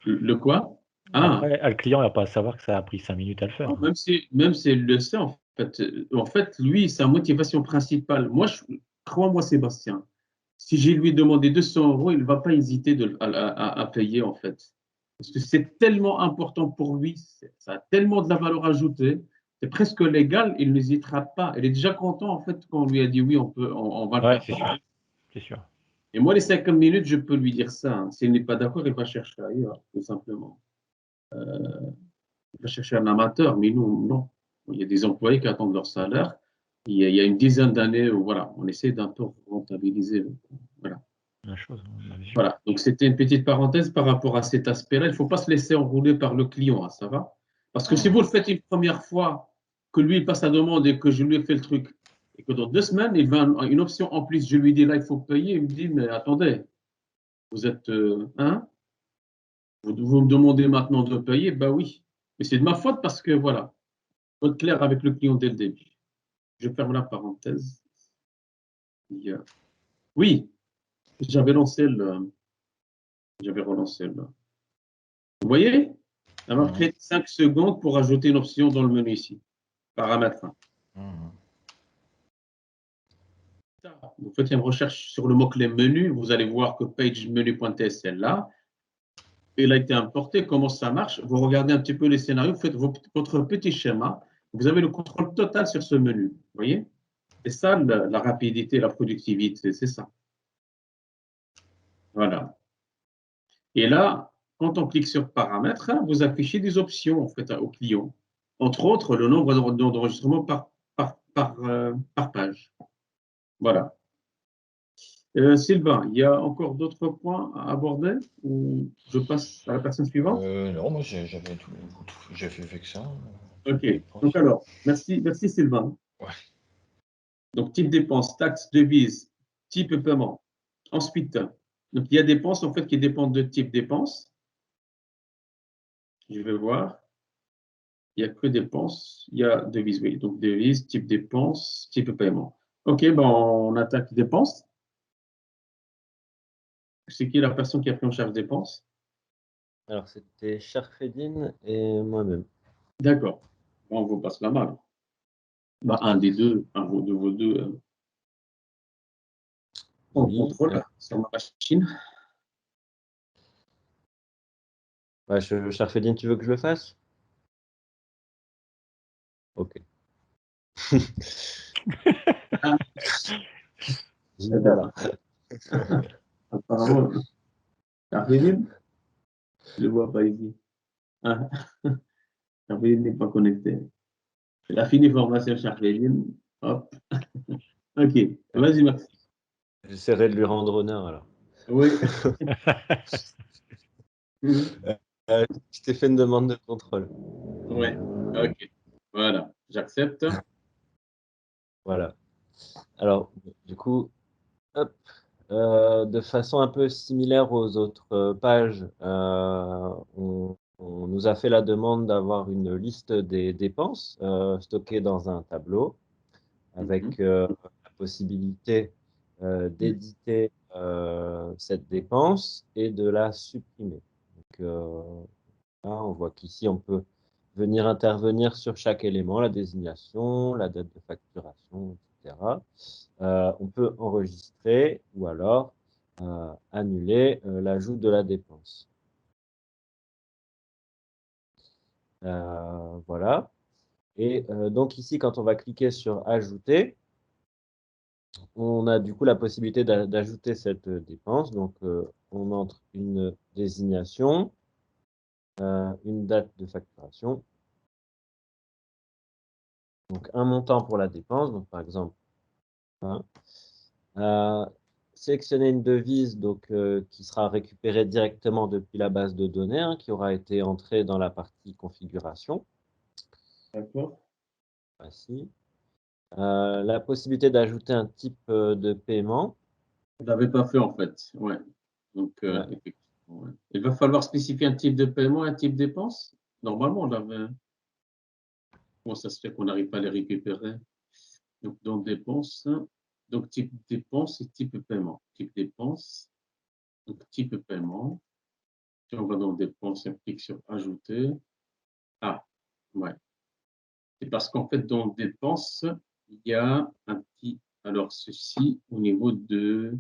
le quoi? Ah, Après, le client n'a pas à savoir que ça a pris 5 minutes à le faire. non, même si il le sait, en fait, lui, sa motivation principale, moi, crois-moi, Sébastien, si j'ai lui demandé 200 €, il ne va pas hésiter à payer, en fait. Parce que c'est tellement important pour lui, ça a tellement de la valeur ajoutée, c'est presque légal, il n'hésitera pas. Il est déjà content, en fait, quand on lui a dit oui, on va le Ouais, faire. c'est sûr. Et moi, les 50 minutes, je peux lui dire ça. Hein. S'il n'est pas d'accord, il va chercher ailleurs, tout simplement. Il va chercher un amateur, mais nous, non. Il y a des employés qui attendent leur salaire. Il y a une dizaine d'années où voilà, on essaie d'un peu rentabiliser. Voilà. La chose, on a vu. Voilà. Donc, c'était une petite parenthèse par rapport à cet aspect-là. Il ne faut pas se laisser enrouler par le client, hein, ça va? Parce que si vous le faites une première fois, que lui il passe sa demande et que je lui ai fait le truc, et que dans 2 semaines, il veut une option en plus, je lui dis là, il faut payer, il me dit, mais attendez, vous êtes, hein? Vous me demandez maintenant de payer? Ben oui. Mais c'est de ma faute parce que voilà, faut être clair avec le client dès le début. Je ferme la parenthèse. Oui, j'avais relancé le. Vous voyez? Ça m'a pris 5 secondes pour ajouter une option dans le menu ici. Paramètres 1. Vous faites une recherche sur le mot-clé menu, vous allez voir que page menu.ts est là. Il a été importé, comment ça marche? Vous regardez un petit peu les scénarios, vous faites votre petit schéma, vous avez le contrôle total sur ce menu. Vous voyez? C'est ça la rapidité, la productivité, c'est ça. Voilà. Et là, quand on clique sur paramètres, vous affichez des options en fait au client. Entre autres, le nombre d'enregistrements par page. Voilà. Sylvain, il y a encore d'autres points à aborder ou je passe à la personne suivante? Non, moi j'ai fait que ça. Ok. Donc alors, merci Sylvain. Ouais. Donc type dépense, taxe, devise, type paiement. Ensuite, donc il y a dépenses en fait qui dépendent de type dépense. Je vais voir. Il n'y a que dépenses, il y a devise, oui. Donc devise, type dépense, type paiement. Ok, ben on attaque dépenses. C'est qui la personne qui a pris en charge dépenses? Alors, c'était Sharfedin et moi-même. D'accord. Bon, on vous passe la main. Ben, un des deux, un de vos deux. On Oui, contrôle sur ma machine. bah, Sharfedin, tu veux que je le fasse? Ok. Voilà. Apparemment, Charfedine, je ne le vois pas ici. Ah, Charfedine n'est pas connecté. Il a fini formation Charfedine. Hop. Ok, vas-y Maxime. J'essaierai de lui rendre honneur alors. Oui. Je t'ai fait une demande de contrôle. Oui, ok. Voilà, j'accepte. Voilà. Alors, du coup, hop, de façon un peu similaire aux autres pages, on nous a fait la demande d'avoir une liste des dépenses stockées dans un tableau avec la possibilité d'éditer cette dépense et de la supprimer. Donc, là, on voit qu'ici, on peut venir intervenir sur chaque élément, la désignation, la date de facturation, On peut enregistrer ou alors annuler l'ajout de la dépense. Voilà. Et donc ici, quand on va cliquer sur Ajouter, on a du coup la possibilité d'ajouter cette dépense. Donc, on entre une désignation, une date de facturation, donc un montant pour la dépense, donc par exemple, sélectionner une devise donc, qui sera récupérée directement depuis la base de données, hein, qui aura été entrée dans la partie configuration. D'accord. Voici. La possibilité d'ajouter un type de paiement. On l'avait pas fait en fait. Ouais. Donc, effectivement, ouais. Il va falloir spécifier un type de paiement et un type de dépense. Normalement, on l'avait. Comment ça se fait qu'on n'arrive pas à les récupérer? Donc, dans dépenses, donc type dépense et type paiement. Type dépense, donc type paiement. Si on va dans dépenses, on clique sur ajouter. Ah, ouais. C'est parce qu'en fait, dans dépenses, il y a un petit. Alors, ceci au niveau de.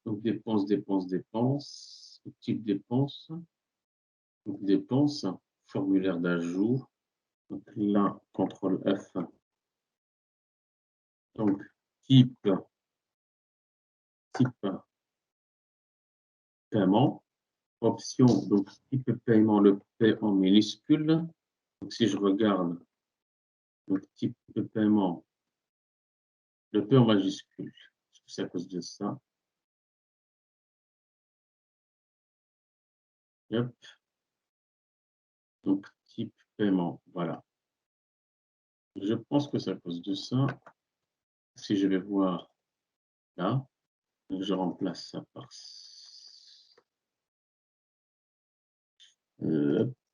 Donc, dépenses, type dépenses. Donc, dépenses, formulaire d'ajout. Donc, là, CTRL F. Donc, type paiement. Option, donc type paiement, le P en minuscule. Donc, si je regarde, donc type de paiement, le P en majuscule. Est-ce que c'est à cause de ça? Yep. Donc, type paiement, voilà. Je pense que c'est à cause de ça. Si je vais voir là, je remplace ça par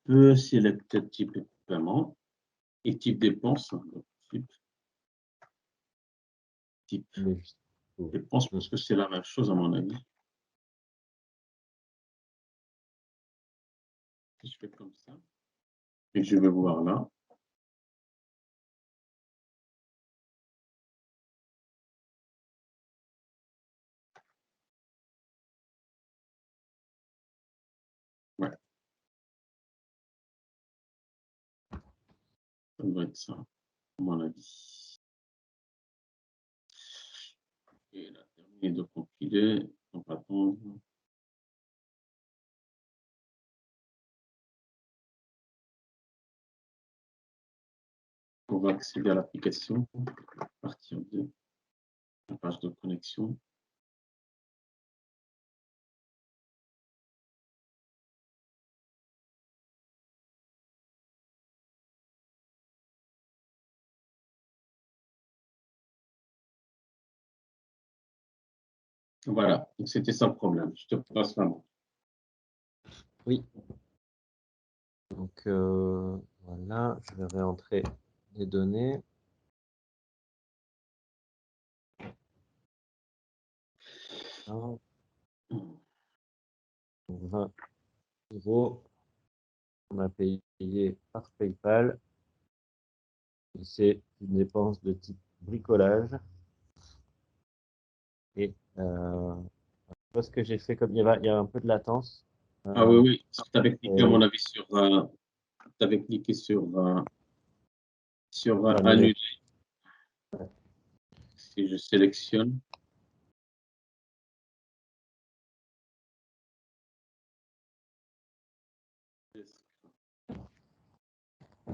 select type paiement et type dépense. Donc, type dépense, parce que c'est la même chose à mon avis. Si je fais comme ça, et je vais voir là. Ouais. Ça doit être ça, à mon avis. Et là, terminé de compiler. On va attendre. On va accéder à l'application à partir de la page de connexion. Voilà, donc c'était ça le problème. Je te passe la main. Oui. Donc, voilà, je vais réentrer les données. 20 €. On a payé par PayPal. C'est une dépense de type bricolage. Et ce que j'ai fait, comme il y a un peu de latence. Ah oui, oui, parce que tu avais cliqué, à mon avis, sur, tu avais cliqué sur annuler. Si je sélectionne.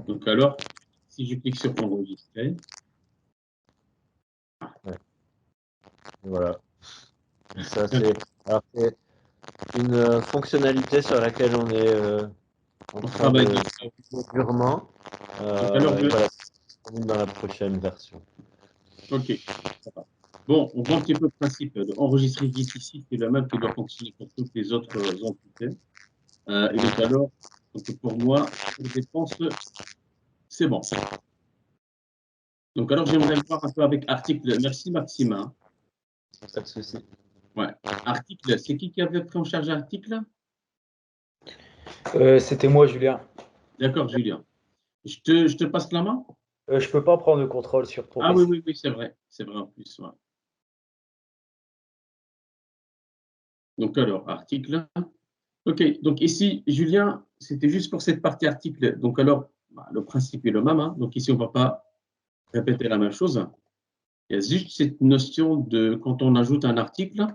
Donc alors, si je clique sur enregistrer. Ouais. Voilà. Ça, c'est une fonctionnalité sur laquelle on est en train de travailler durement. Alors, voilà, dans la prochaine version. OK. Bon, on voit un petit peu le principe. Enregistrer ici, c'est le même qui doit fonctionner pour toutes les autres entités. Et donc alors, donc pour moi, pour dépenses, c'est bon. Donc alors, j'aimerais voir un peu avec article. Merci Maxime. Pas de souci. Ouais. Article, c'est qui avait pris en charge article? C'était moi, Julien. D'accord, Julien. Je te passe la main? Je peux pas prendre le contrôle sur ton Ah PC. oui, c'est vrai en plus. Ouais. Donc alors, article. OK, donc ici, Julien, c'était juste pour cette partie article. Donc alors, bah, le principe est le même, hein. Donc ici, on ne va pas répéter la même chose. Il y a juste cette notion de quand on ajoute un article,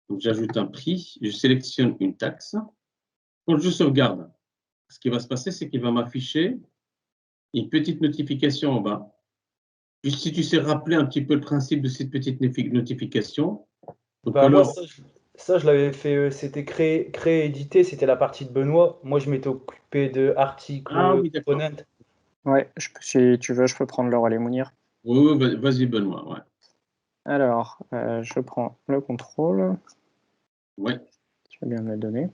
donc j'ajoute un prix, je sélectionne une taxe. Quand je sauvegarde, ce qui va se passer, c'est qu'il va m'afficher une petite notification en bas. Juste si tu sais rappeler un petit peu le principe de cette petite notification. Donc Bah, moi, alors, ça, je l'avais fait, c'était créer, éditer, c'était la partie de Benoît. Moi, je m'étais occupé de article, ah oui, d'accord. component. Ouais, si tu veux, je peux prendre le relais, Mounir. Oui, vas-y, Benoît. Ouais. Alors, je prends le contrôle. Ouais. Tu vas bien me le donner.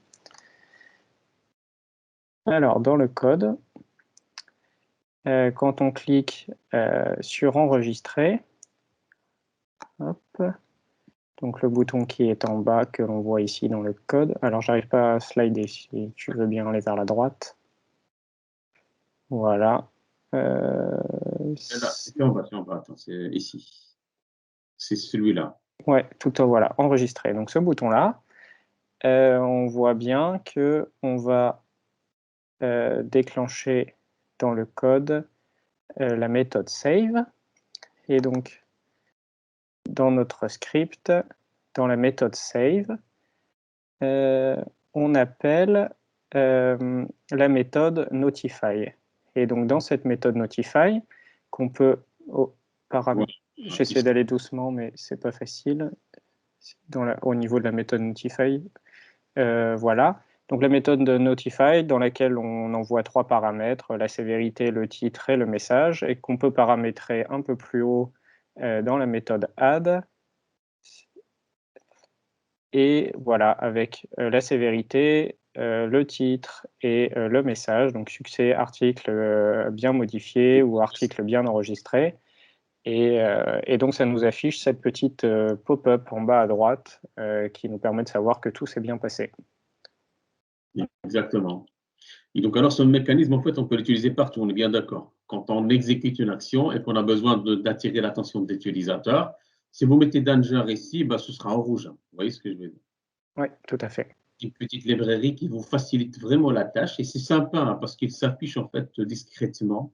Alors, dans le code, quand on clique sur enregistrer, hop, donc le bouton qui est en bas que l'on voit ici dans le code. Alors, j'arrive pas à slider si tu veux bien aller vers la droite. Voilà. C'est en bas, attends, c'est ici. C'est celui-là. Ouais, tout en voilà, enregistrer. Donc ce bouton-là, on voit bien que on va déclencher dans le code la méthode save. Et donc, dans notre script, dans la méthode save, on appelle la méthode notify. Et donc, dans cette méthode notify, qu'on peut paramétrer. J'essaie d'aller doucement, mais c'est pas facile. Au niveau de la méthode notify, voilà. Donc la méthode de notify dans laquelle on envoie 3 paramètres, la sévérité, le titre et le message, et qu'on peut paramétrer un peu plus haut dans la méthode add. Et voilà, avec la sévérité, le titre et le message, donc succès, article bien modifié ou article bien enregistré. Et donc ça nous affiche cette petite pop-up en bas à droite qui nous permet de savoir que tout s'est bien passé. Exactement. Et donc, alors, ce mécanisme, en fait, on peut l'utiliser partout, on est bien d'accord. Quand on exécute une action et qu'on a besoin d'attirer l'attention de l'utilisateur, si vous mettez Danger ici, bah, ce sera en rouge. Vous voyez ce que je veux dire? Oui, tout à fait. Une petite librairie qui vous facilite vraiment la tâche. Et c'est sympa hein, parce qu'il s'affiche en fait discrètement.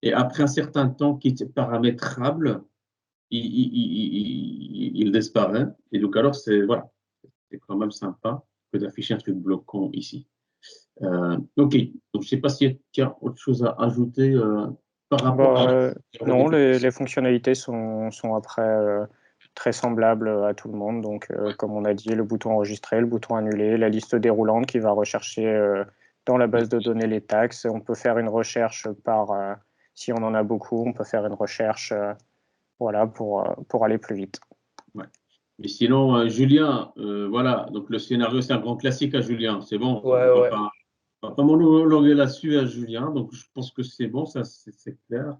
Et après un certain temps qui est paramétrable, il disparaît. Et donc, alors, c'est voilà, c'est quand même sympa que d'afficher un truc bloquant ici. OK. Donc, je ne sais pas s'il y a autre chose à ajouter par rapport à... Non, les fonctionnalités sont après très semblables à tout le monde. Donc, comme on a dit, le bouton enregistrer, le bouton annuler, la liste déroulante qui va rechercher dans la base de données les taxes. On peut faire une recherche si on en a beaucoup, on peut faire une recherche voilà, pour aller plus vite. Ouais. Mais sinon, Julien, voilà, donc le scénario, c'est un grand classique à Julien, c'est bon. Ouais, On ouais. va pas monologuer là-dessus à Julien, donc je pense que c'est bon, ça c'est clair,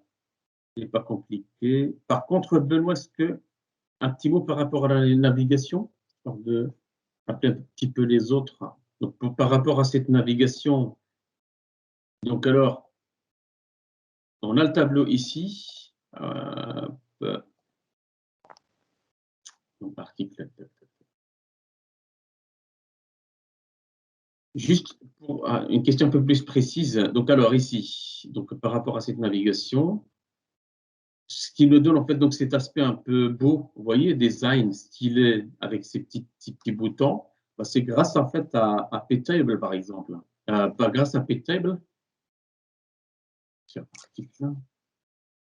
c'est pas compliqué. Par contre, Benoît, est-ce que un petit mot par rapport à la navigation, histoire de rappeler un petit peu les autres. Donc, par rapport à cette navigation, donc alors, on a le tableau ici, donc article. Juste pour une question un peu plus précise, donc alors ici, donc par rapport à cette navigation, ce qui me donne en fait donc cet aspect un peu beau, vous voyez, design stylé avec ces petits boutons, bah, c'est grâce en fait à Paytable par exemple. Pas grâce à Paytable.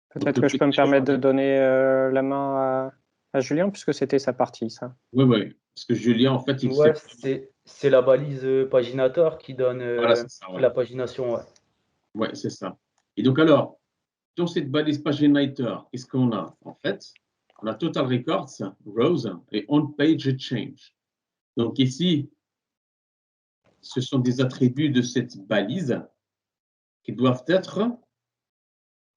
Peut-être que je peux me permettre de donner la main à Julien, puisque c'était sa partie, ça. Oui, oui, parce que Julien, en fait, il Ouais, sait. c'est la balise paginateur qui donne Voilà, c'est ça, ouais. la pagination, ouais. Ouais, c'est ça. Et donc, alors, dans cette balise paginator, qu'est-ce qu'on a? En fait, on a Total Records, Rows et On Page Change. Donc, ici, ce sont des attributs de cette balise qui doivent être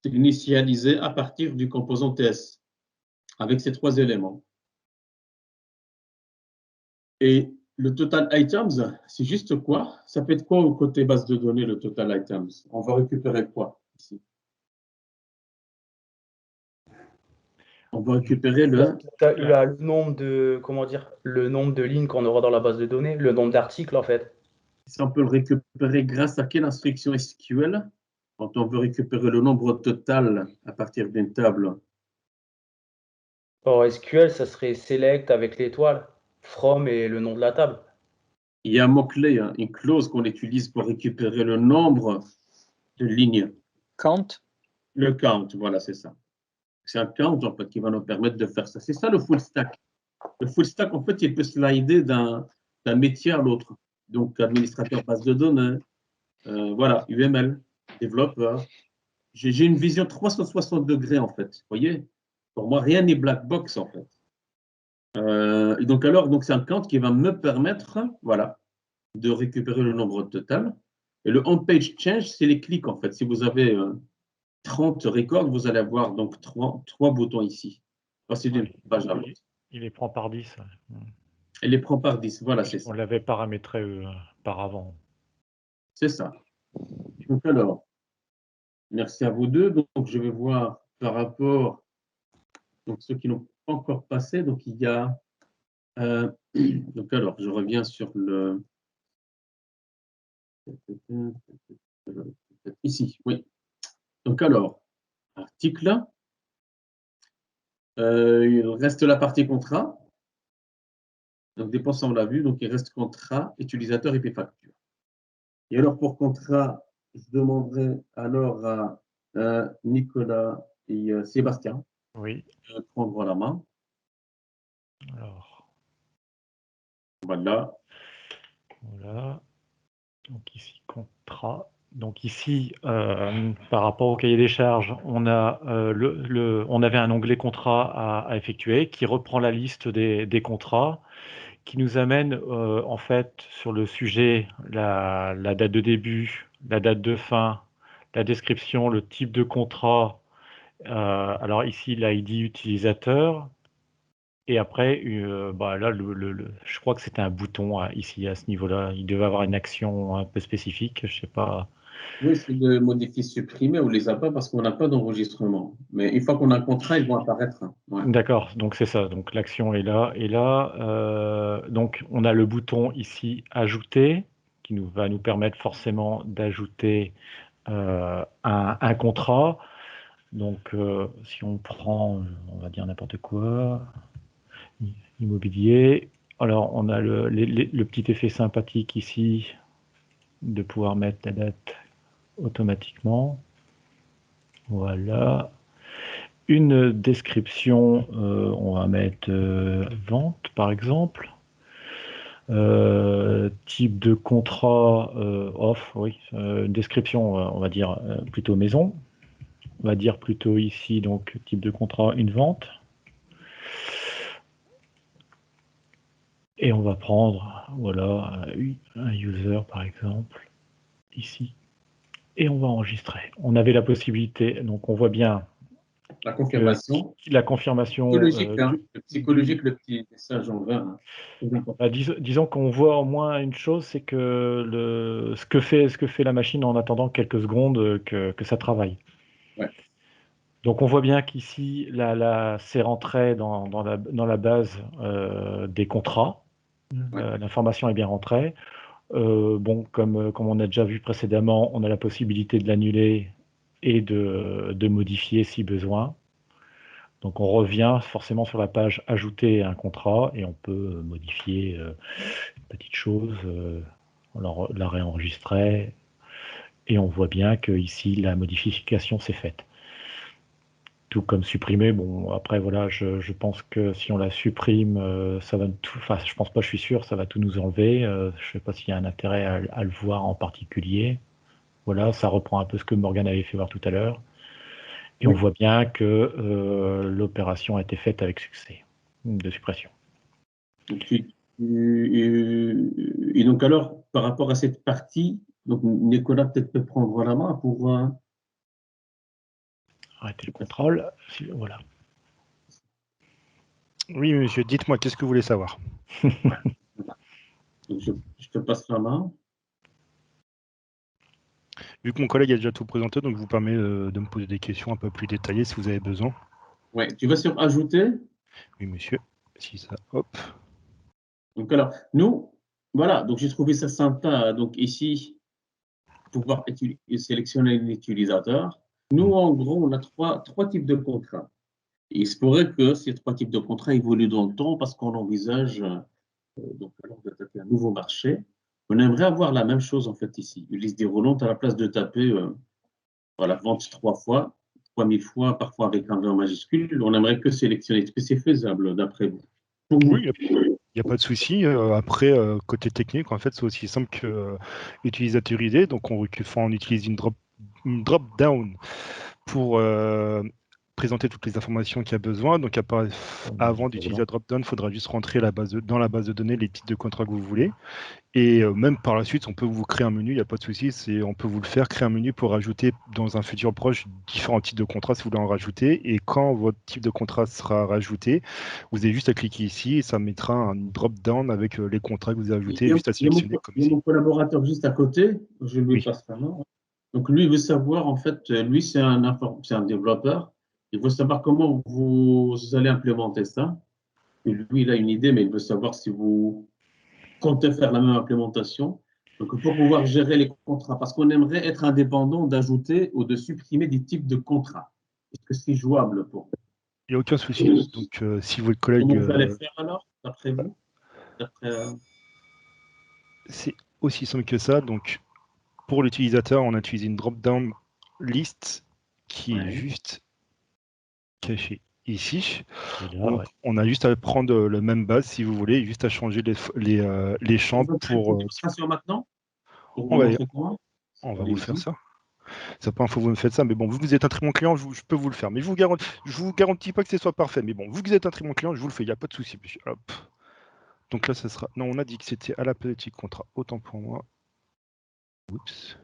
initialisés à partir du composant TS avec ces 3 éléments. Et le total items, c'est juste quoi? Ça peut être quoi au côté base de données, le total items? On va récupérer quoi ici? On va récupérer le... Tu as eu là, le nombre de, comment dire, le nombre de lignes qu'on aura dans la base de données, le nombre d'articles en fait. Si on peut le récupérer grâce à quelle instruction SQL? Quand on veut récupérer le nombre total à partir d'une table. Or SQL, ça serait select avec l'étoile, from et le nom de la table. Il y a un mot-clé, hein, une clause qu'on utilise pour récupérer le nombre de lignes. Count. Le count, voilà, c'est ça. C'est un count, en fait, qui va nous permettre de faire ça. C'est ça, le full stack. Le full stack, en fait, il peut slider d'un métier à l'autre. Donc, administrateur base de données, voilà, UML, développeur. J'ai une vision 360 degrés, en fait. Vous voyez? Pour moi, rien n'est black box, en fait. Et donc, c'est un count qui va me permettre, voilà, de récupérer le nombre total. Et le on-page change, c'est les clics, en fait. Si vous avez 30 records, vous allez avoir donc trois boutons ici. Passer d'une page à l'autre. Il les prend par 10. Et les prend par 10, voilà, c'est ça. On l'avait paramétré par avant. C'est ça. Donc alors, merci à vous deux. Donc je vais voir par rapport, donc ceux qui n'ont pas encore passé, donc il y a, donc alors je reviens sur le, ici, oui. Donc alors, article, il reste la partie contrat. Donc dépenses, on l'a vu, donc il reste contrat, utilisateur et puis facture. Et alors pour contrat, je demanderai alors à Nicolas et Sébastien de prendre la main. Alors. Voilà. Voilà. Donc ici, contrat. Donc ici, par rapport au cahier des charges, on a on avait un onglet contrat à effectuer qui reprend la liste des contrats, qui nous amène en fait sur le sujet la date de début, la date de fin, la description, le type de contrat. Alors ici, l'ID utilisateur. Et après, là, je crois que c'était un bouton ici à ce niveau-là. Il devait avoir une action un peu spécifique, je sais pas. Oui, c'est de modifier, supprimer, on ne les a pas parce qu'on n'a pas d'enregistrement. Mais une fois qu'on a un contrat, ils vont apparaître. Ouais. D'accord, donc c'est ça. Donc l'action est là. Et là, donc on a le bouton ici ajouter qui va nous permettre forcément d'ajouter un contrat. Donc si on prend, on va dire n'importe quoi, immobilier. Alors on a le petit effet sympathique ici de pouvoir mettre la date automatiquement. Voilà. Une description, on va mettre vente par exemple. Type de contrat off, oui. Description, on va dire plutôt maison. On va dire plutôt ici, donc type de contrat, une vente. Et on va prendre, voilà, un user par exemple, ici. Et on va enregistrer. On avait la possibilité, donc on voit bien la confirmation. La confirmation psychologique, le psychologique, le petit message en vert. Disons qu'on voit au moins une chose, c'est que ce que fait la machine en attendant quelques secondes que ça travaille. Ouais. Donc on voit bien qu'ici, c'est rentré dans la base des contrats. Ouais. L'information est bien rentrée. Bon, comme on a déjà vu précédemment, on a la possibilité de l'annuler et de modifier si besoin. Donc on revient forcément sur la page « Ajouter un contrat » et on peut modifier une petite chose, la réenregistrer et on voit bien que ici la modification s'est faite. Tout comme supprimer, bon après voilà, je pense que si on la supprime, ça va tout, enfin je pense pas, je suis sûr, ça va tout nous enlever. Je sais pas s'il y a un intérêt à le voir en particulier. Voilà, ça reprend un peu ce que Morgane avait fait voir tout à l'heure. Et oui, on voit bien que l'opération a été faite avec succès de suppression. Et donc alors, par rapport à cette partie, donc Nicolas peut-être peut prendre la main pour... Arrêter le contrôle, voilà. Oui, monsieur, dites-moi, qu'est-ce que vous voulez savoir? Donc je te passe la main. Vu que mon collègue a déjà tout présenté, donc je vous permets de me poser des questions un peu plus détaillées si vous avez besoin. Ouais, tu vas sur Ajouter. Oui, monsieur. Si ça, hop. Donc alors, nous, voilà, donc j'ai trouvé ça sympa. Donc ici, pouvoir sélectionner un utilisateur. Nous, en gros, on a trois types de contrats. Et il se pourrait que ces trois types de contrats évoluent dans le temps parce qu'on envisage donc alors d'attaquer un nouveau marché. On aimerait avoir la même chose en fait ici, une liste déroulante à la place de taper voilà, vente 3 fois, 3000 fois, parfois avec un V en majuscule. On aimerait que sélectionner. Est-ce que c'est faisable d'après vous? Pour vous? Oui, il n'y a pas de souci. Après, côté technique, en fait, c'est aussi simple que utilisateur ID. Donc, on utilise une drop-down pour présenter toutes les informations qu'il y a besoin. Donc, avant d'utiliser la drop-down, il faudra juste rentrer dans la base de données les types de contrats que vous voulez. Et même par la suite, on peut vous créer un menu, il n'y a pas de souci. On peut vous le faire, créer un menu pour ajouter dans un futur proche différents types de contrats si vous voulez en rajouter. Et quand votre type de contrat sera rajouté, vous avez juste à cliquer ici et ça mettra un drop-down avec les contrats que vous avez ajoutés, juste à sélectionner comme Il y a ici. mon collaborateur juste à côté, je lui passe la main. Donc lui, il veut savoir, en fait, lui, c'est un développeur, il veut savoir comment vous allez implémenter ça. Et lui, il a une idée, mais il veut savoir si vous comptez faire la même implémentation. Donc, pour pouvoir gérer les contrats, parce qu'on aimerait être indépendant d'ajouter ou de supprimer des types de contrats. Est-ce que c'est jouable pour vous? Il n'y a aucun souci. Donc, si votre collègue... Comment vous allez faire alors, d'après vous? C'est aussi simple que ça. Donc, pour l'utilisateur, on utilise une drop-down list qui est juste cachée ici. Donc, on a juste à prendre la même base, si vous voulez, juste à changer les champs pour... maintenant On va vous le faire ça. C'est pas un faut que vous me faites ça, mais bon, vous êtes un très bon client, je peux vous le faire. Mais je vous garantis pas que ce soit parfait. Mais bon, vous êtes un très bon client, je vous le fais, il n'y a pas de souci, monsieur. Hop. Donc là, ça sera... Non, on a dit que c'était à la politique contrat. Autant pour moi. Oups.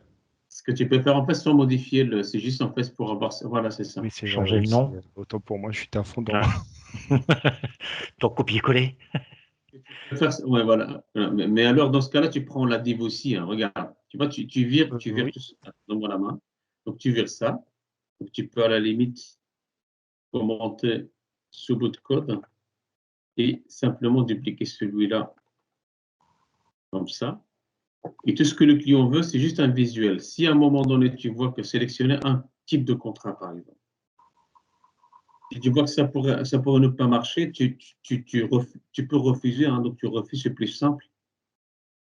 Ce que tu peux faire en fait sans modifier c'est juste en fait pour avoir. Voilà, c'est ça. Oui, c'est changer le nom. Autant pour moi, je suis à fond dans. Ton copier-coller. Ouais, voilà. Mais alors, dans ce cas-là, tu prends la div aussi. Hein. Regarde. Tu vois, tu vires oui. tout ça. Donne-moi la main. Donc, tu vires ça. Donc, tu peux à la limite commenter ce bout de code et simplement dupliquer celui-là comme ça. Et tout ce que le client veut, c'est juste un visuel. Si à un moment donné, tu vois que sélectionner un type de contrat, par exemple, si tu vois que ça pourrait ne pas marcher, tu peux refuser. Hein, donc, tu refuses, c'est plus simple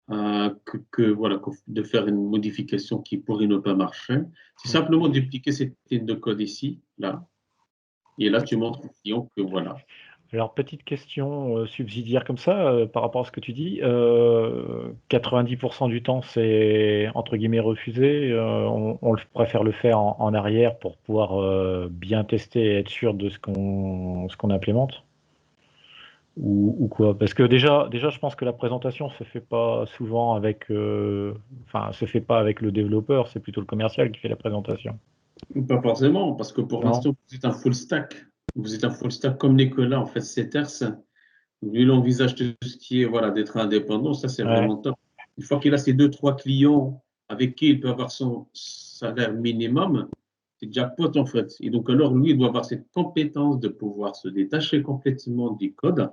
voilà, de faire une modification qui pourrait ne pas marcher. C'est simplement dupliquer cette ligne de code ici, là. Et là, tu montres au client que voilà. Alors, petite question subsidiaire comme ça, par rapport à ce que tu dis, 90% du temps, c'est entre guillemets refusé. On préfère le faire en arrière pour pouvoir bien tester et être sûr de ce qu'on implémente ou quoi? Parce que déjà, je pense que la présentation se fait pas souvent avec, se fait pas avec le développeur, c'est plutôt le commercial qui fait la présentation. Pas forcément, parce que pour l'instant, vous êtes un full stack. Vous êtes un full stack comme Nicolas, en fait, c'est Terce. Lui, il envisage tout ce qui est voilà, d'être indépendant, ça c'est vraiment top. Une fois qu'il a ses 2-3 clients avec qui il peut avoir son salaire minimum, c'est jackpot en fait. Et donc alors lui, il doit avoir cette compétence de pouvoir se détacher complètement du code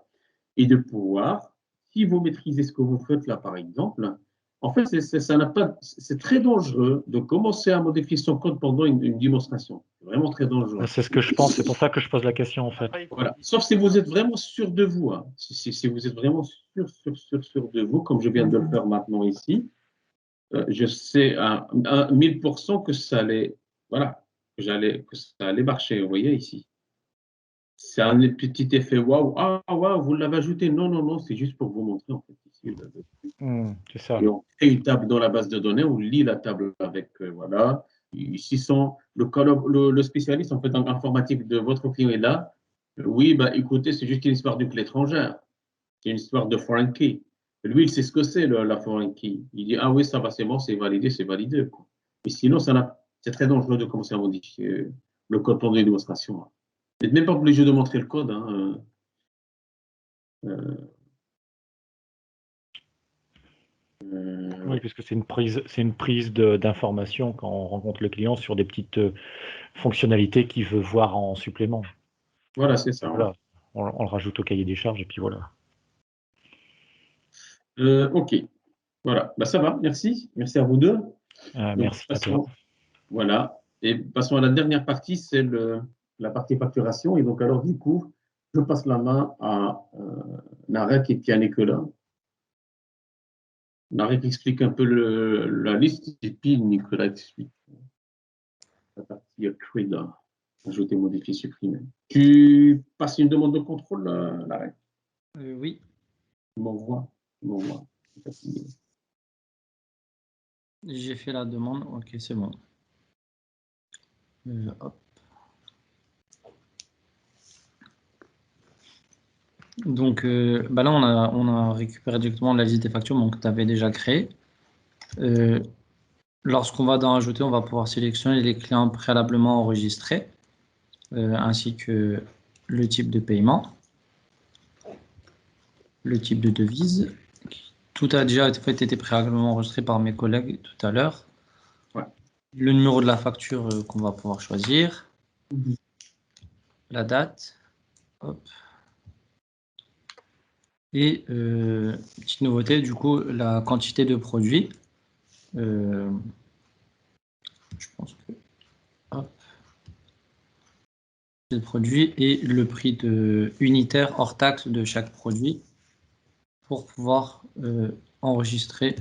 et de pouvoir, si vous maîtrisez ce que vous faites là par exemple, en fait, c'est très dangereux de commencer à modifier son code pendant une démonstration. C'est vraiment très dangereux. C'est ce que je pense, c'est pour ça que je pose la question en fait. Voilà. Sauf si vous êtes vraiment sûr de vous. Hein. Si vous êtes vraiment sûr de vous, comme je viens de le faire maintenant ici, je sais à 1000% que ça allait, voilà, que ça allait marcher. Vous voyez ici. C'est un petit effet waouh. Ah, waouh, vous l'avez ajouté. Non, c'est juste pour vous montrer en fait ici. C'est ça. Et on fait une table dans la base de données, on lit la table avec, voilà. Ici sont le spécialiste en fait en informatique de votre client est là. Oui, bah écoutez, c'est juste une histoire de clé étrangère. C'est une histoire de foreign key. Lui, il sait ce que c'est la foreign key. Il dit ah oui, ça va, c'est bon, c'est validé. Quoi. Mais sinon, c'est très dangereux de commencer à modifier le code pendant une démonstration. Hein. Vous n'êtes même pas obligé de montrer le code. Hein. Oui, parce que c'est une prise d'information quand on rencontre le client sur des petites fonctionnalités qu'il veut voir en supplément. Voilà, c'est ça. Voilà. On le rajoute au cahier des charges et puis voilà. OK. Voilà. Bah, ça va, merci. Merci à vous deux. Donc, Merci à toi. voilà. Et passons à la dernière partie, c'est la partie facturation. Et donc, alors, du coup, je passe la main à Narek et puis à Nicolas. Narek explique un peu la liste et puis Nicolas explique la partie creator. Ajouter, modifier, supprimer. Tu passes une demande de contrôle, Narek? Oui. Tu m'envoies. J'ai fait la demande. Ok, c'est bon. Hop. Donc bah là, on a récupéré directement la liste des factures que tu avais déjà créée. Lorsqu'on va dans Ajouter, on va pouvoir sélectionner les clients préalablement enregistrés, ainsi que le type de paiement, le type de devise. Tout a déjà été préalablement enregistré par mes collègues tout à l'heure. Ouais. Le numéro de la facture qu'on va pouvoir choisir. La date. Hop. Et petite nouveauté, du coup, la quantité de produits. Je pense que... Hop. Le produit et le prix unitaire hors taxe de chaque produit pour pouvoir enregistrer.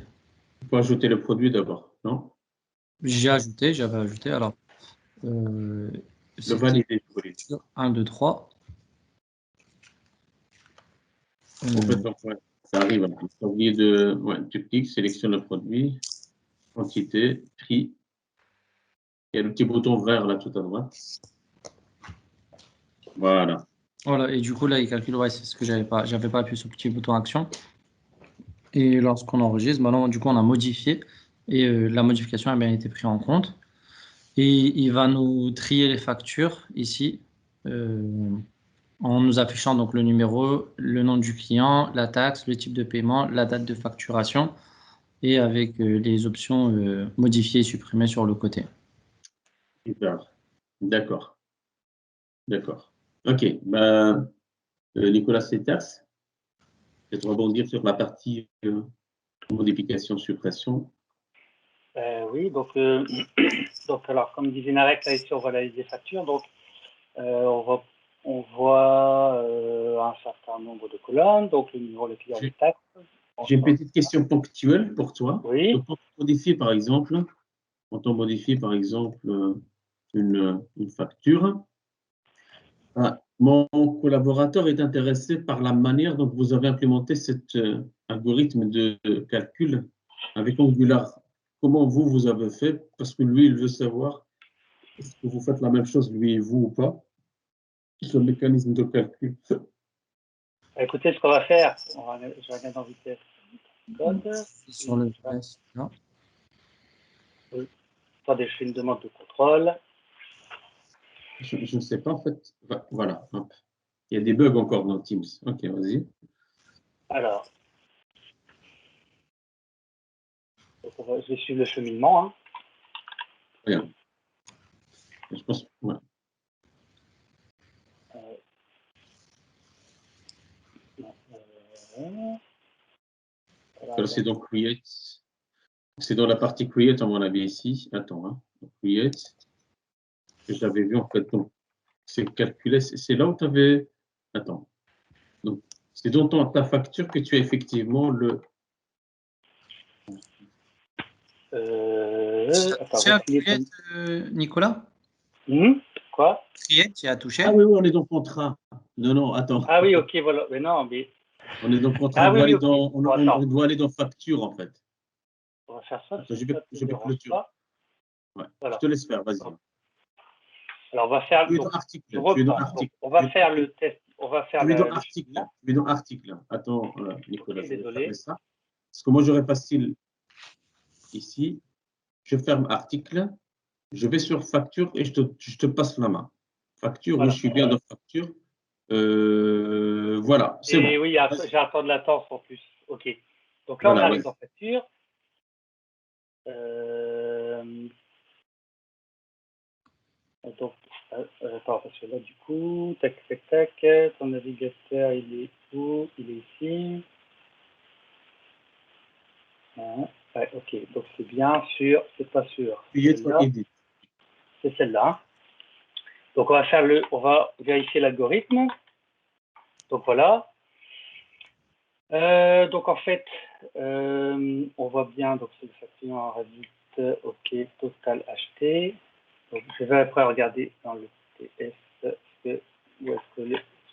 Il faut ajouter le produit d'abord, non? J'avais ajouté. Alors, le valider. 1, 2, 3. En fait, donc, ouais, ça arrive. Tu as oublié de. Ouais, tu cliques, sélectionne le produit, quantité, prix. Il y a le petit bouton vert là tout à droite. Voilà. Voilà, et du coup, là, il calcule, ouais, c'est ce que j'avais pas appuyé sur le petit bouton action. Et lorsqu'on enregistre, maintenant, du coup, on a modifié et la modification a bien été prise en compte. Et il va nous trier les factures ici en nous affichant donc le numéro, le nom du client, la taxe, le type de paiement, la date de facturation et avec les options modifier et supprimer sur le côté. Super. D'accord. D'accord. OK. Ben, Nicolas Seters, peut-être rebondir sur la partie modification, suppression. Oui, donc alors, comme disait Narek, là ici, on voit la liste des factures. Donc, on voit un certain nombre de colonnes, donc le numéro de client, les taxes. J'ai une petite question ponctuelle pour toi. Oui. Donc, quand on modifie, par exemple, une facture, mon collaborateur est intéressé par la manière dont vous avez implémenté cet algorithme de calcul avec Angular. Comment vous avez fait? Parce que lui, il veut savoir est-ce que vous faites la même chose, lui et vous, ou pas? Ce mécanisme de calcul. Écoutez, ce qu'on va faire, je regarde en vitesse. Code. Sur le reste, non. Oui. Attendez, je fais une demande de contrôle. Je ne sais pas, en fait. Voilà. Hop. Il y a des bugs encore dans Teams. OK, vas-y. Alors, je vais suivre le cheminement. Hein. Regarde. Je pense. Ouais. C'est dans Create. C'est dans la partie Create, à mon avis, ici. Attends, hein. Create. Que j'avais vu, en fait. Donc, c'est calculé. C'est là où tu avais. Attends. Donc, c'est dans ta facture que tu as effectivement le. Create, Nicolas? Quoi? Create, tu as touché? Ah oui, on est dans le contrat. Non, attends. Ah oui, ok, voilà. Mais non, mais. On est dans le contrat. Ah on, doit oui, aller okay. on doit aller dans facture, en fait. On va faire ça. Attends, je vais clôturer. Ouais. Voilà. Je te laisse faire, vas-y. Alors, on va faire. Tu es dans article. On va faire le test. On va faire tu es dans article. Tu es dans article. Attends, Nicolas, okay, je vais désolé. fermer ça. Parce que moi, j'aurais facile ici. Je ferme article. Je vais sur facture et je te passe la main. Facture, voilà. Oui, je suis bien dans facture. Voilà, c'est bon. Oui, j'ai un temps de latence en plus. OK. Donc là, voilà, on arrive dans facture. Donc, Attends, parce que là, du coup, tac, tac, tac, ton navigateur, il est où? Il est ici. Ouais, ok, donc c'est bien sûr, c'est pas sûr. C'est celle-là. Donc on va vérifier l'algorithme. Donc voilà. Donc en fait, on voit bien, donc c'est le facteur en réduite, ok, total acheté. Donc je vais après regarder dans le TS où est-ce que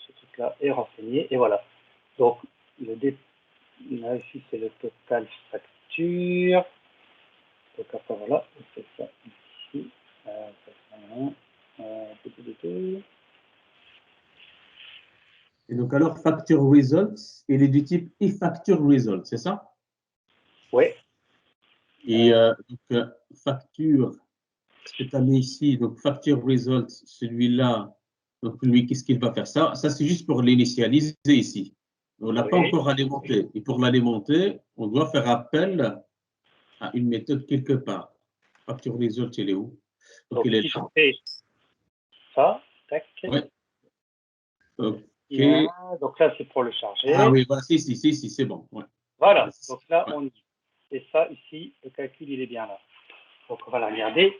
ce truc-là est renseigné. Et voilà. Donc là ici c'est le total facture. Donc après voilà, on fait ça ici. Et donc alors facture results, il est du type e-facture result, c'est ça? Oui. Et donc facture, ce que tu as mis ici, donc facture result, celui-là, donc lui, qu'est-ce qu'il va faire? Ça c'est juste pour l'initialiser ici. On ne l'a pas encore alimenté. Et pour l'alimenter, on doit faire appel à une méthode quelque part. Facture result, il est où? Donc il est si je fais ça, tac. Ouais. Ok. Bien. Donc là, c'est pour le charger. Ah oui, voilà, si, c'est bon. Ouais. Voilà, donc là, on y est. Et ça, ici, le calcul, il est bien là. Donc, on va la regarder.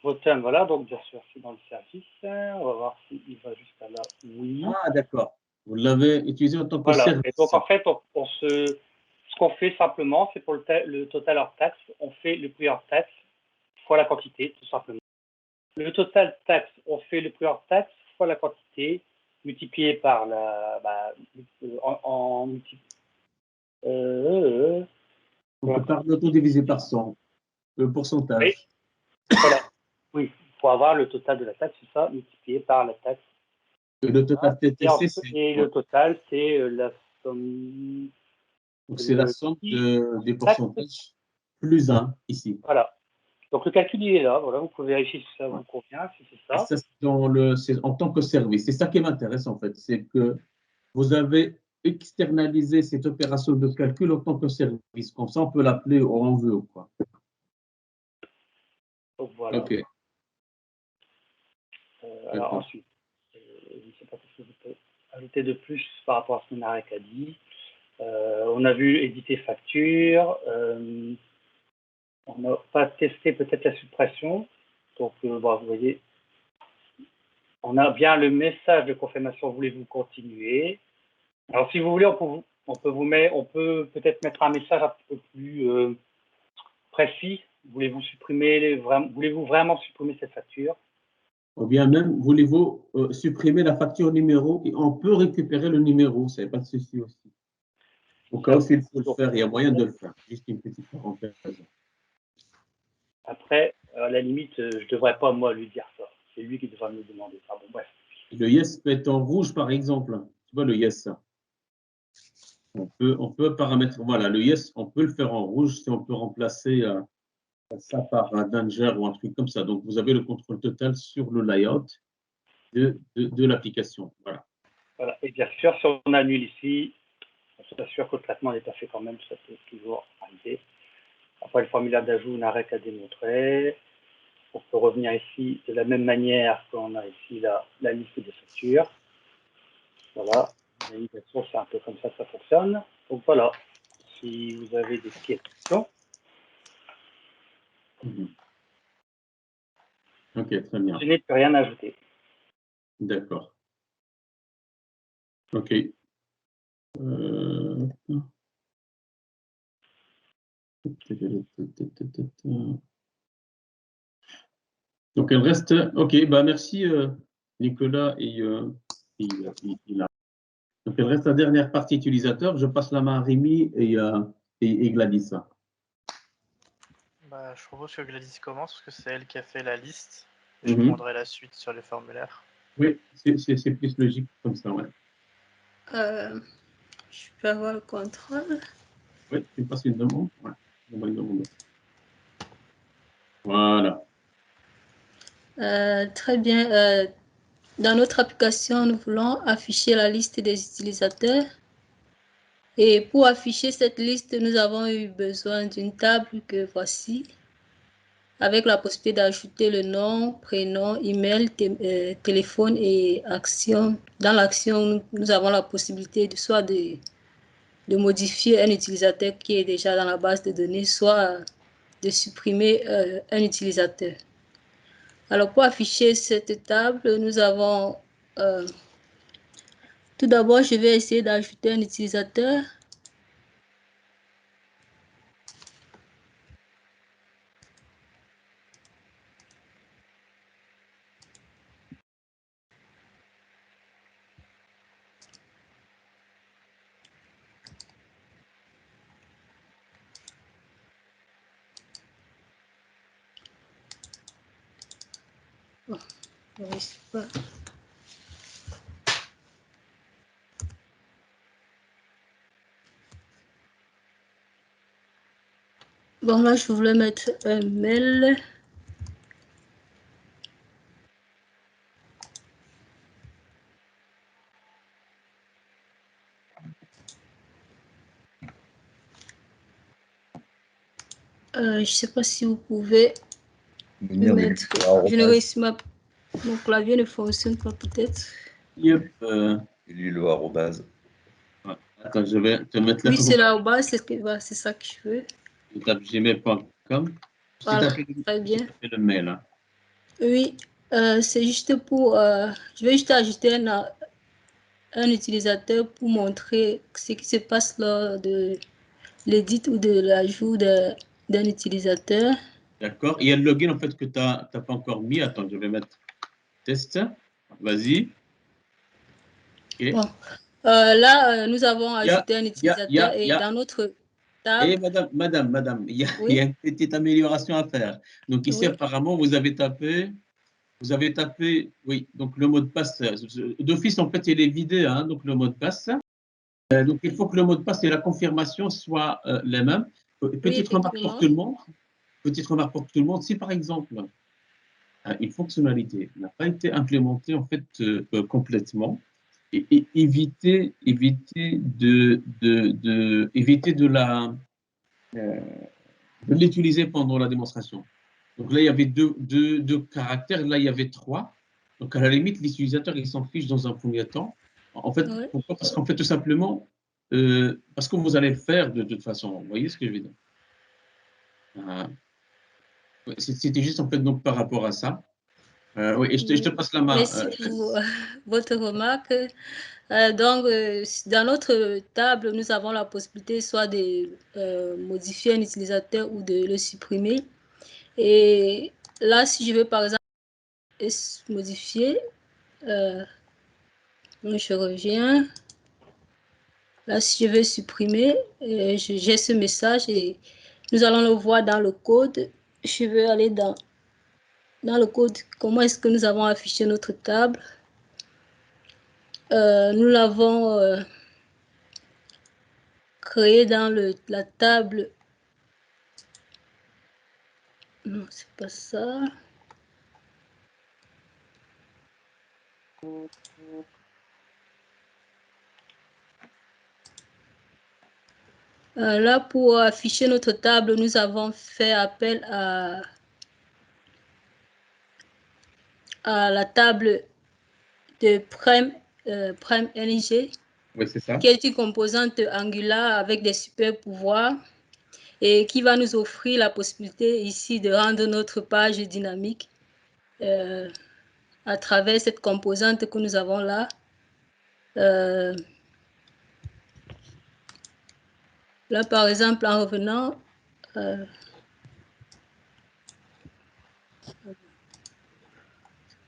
Return, voilà, donc bien sûr, c'est dans le service. On va voir s'il va jusqu'à là. Oui. Ah, d'accord. Vous l'avez utilisé en tant que voilà. service. Et donc, en fait, ce qu'on fait simplement, c'est pour le total hors taxe, on fait le prix hors taxe fois la quantité, tout simplement. Le total taxe, on fait le prix hors taxe fois la quantité, multiplié par la, On peut par l'auto divisé par 100, le pourcentage. Oui. Voilà. Oui, pour avoir le total de la taxe, c'est ça, multiplié par la taxe. Et le total TTC, et le total, c'est la somme. Donc c'est la somme des pourcentages plus 1 ici. Voilà. Donc le calcul, il est là. Voilà, vous pouvez vérifier si ça vous convient, si c'est ça. Ça c'est en tant que service. C'est ça qui m'intéresse en fait. C'est que vous avez externalisé cette opération de calcul en tant que service. Comme ça, on peut l'appeler où on veut. Quoi. Donc voilà. Ok. Alors ensuite, je ne sais pas ce que je peux ajouter de plus par rapport à ce que Narek a dit. On a vu éditer facture. On n'a pas testé peut-être la suppression. Donc, vous voyez, on a bien le message de confirmation. Voulez-vous continuer? Alors, si vous voulez, on peut peut-être mettre un message un peu plus précis. Voulez-vous vraiment supprimer cette facture? Ou bien même, voulez-vous supprimer la facture numéro et on peut récupérer le numéro, ça n'est pas de souci aussi. Au cas où il faut le faire, il y a moyen de le faire. Juste une petite parenthèse. Après, à la limite, je ne devrais pas, moi, lui dire ça. C'est lui qui devra me demander ça. Bon, bref. Le yes peut être en rouge, par exemple. Tu vois le yes. On peut paramétrer. Voilà, le yes, on peut le faire en rouge si on peut remplacer ça par un danger ou un truc comme ça. Donc, vous avez le contrôle total sur le layout de l'application. Voilà. Voilà. Et bien sûr, si on annule ici, on s'assure que le traitement n'est pas fait quand même. Ça peut toujours arriver. Après, le formulaire d'ajout n'a rien qu'à démontrer. On peut revenir ici de la même manière qu'on a ici la liste des factures. Voilà, la navigation, c'est un peu comme ça que ça fonctionne. Donc voilà, si vous avez des questions. Ok, très bien. Je n'ai plus rien à ajouter. D'accord. Ok. Donc, elle reste. Ok, bah merci Nicolas et Ila. Donc, il reste la dernière partie utilisateur. Je passe la main à Rémi et Gladys. Bah, je propose que Gladys commence parce que c'est elle qui a fait la liste. Et je prendrai la suite sur les formulaires. Oui, c'est plus logique comme ça, ouais. Je peux avoir le contrôle. Oui, tu passes une demande. Ouais. Une demande. Voilà. Très bien. Dans notre application, nous voulons afficher la liste des utilisateurs. Et pour afficher cette liste, nous avons eu besoin d'une table que voici. avec la possibilité d'ajouter le nom, prénom, email, téléphone et action. Dans l'action, nous avons la possibilité soit de modifier un utilisateur qui est déjà dans la base de données, soit de supprimer un utilisateur. Alors, pour afficher cette table, nous avons... tout d'abord, je vais essayer d'ajouter un utilisateur. Oh, je sais pas. Bon, là, je voulais mettre un mail. Je ne sais pas si vous pouvez mettre. Je ne réussis pas. Mon clavier ne fonctionne pas peut-être. Yep. Le arrobase. Ouais. Attends, je vais te mettre là. Oui, c'est l'arrobase, c'est ça que je veux. Tu tapes gmail.com. Voilà, très bien. Le mail. Hein. Oui, c'est juste pour... je vais juste ajouter un utilisateur pour montrer ce qui se passe lors de l'édit ou de l'ajout d'un utilisateur. D'accord. Il y a le login en fait que tu n'as pas encore mis. Attends, je vais mettre test. Vas-y. Okay. Bon. Là, nous avons ajouté un utilisateur et dans notre table... Et madame, il y a une petite amélioration à faire. Donc ici, apparemment, vous avez tapé, oui, donc le mot de passe, d'office, en fait, il est vidé, hein, donc le mot de passe. Donc il faut que le mot de passe et la confirmation soient les mêmes. Petite remarque pour tout le monde, si par exemple, une fonctionnalité n'a pas été implémentée en fait complètement, et éviter de l'utiliser pendant la démonstration. Donc là, il y avait deux caractères, là, il y avait 3. Donc à la limite, l'utilisateur, il s'en fiche dans un premier temps. En fait, pourquoi? Parce qu'en fait, tout simplement, parce que vous allez le faire de toute façon. Vous voyez ce que je veux dire? C'était juste en fait donc par rapport à ça. Oui, et je te passe la main. Merci pour votre remarque. Donc, dans notre table, nous avons la possibilité soit de modifier un utilisateur ou de le supprimer. Et là, si je veux par exemple modifier, donc je reviens. Là, si je veux supprimer, j'ai ce message et nous allons le voir dans le code. Je veux aller dans le code. Comment est-ce que nous avons affiché notre table? Nous l'avons créé dans la table. Non, c'est pas ça. Là, pour afficher notre table, nous avons fait appel à la table de Prime NG, oui, c'est ça. qui est une composante Angular avec des super pouvoirs et qui va nous offrir la possibilité ici de rendre notre page dynamique à travers cette composante que nous avons là. Là, par exemple, en revenant,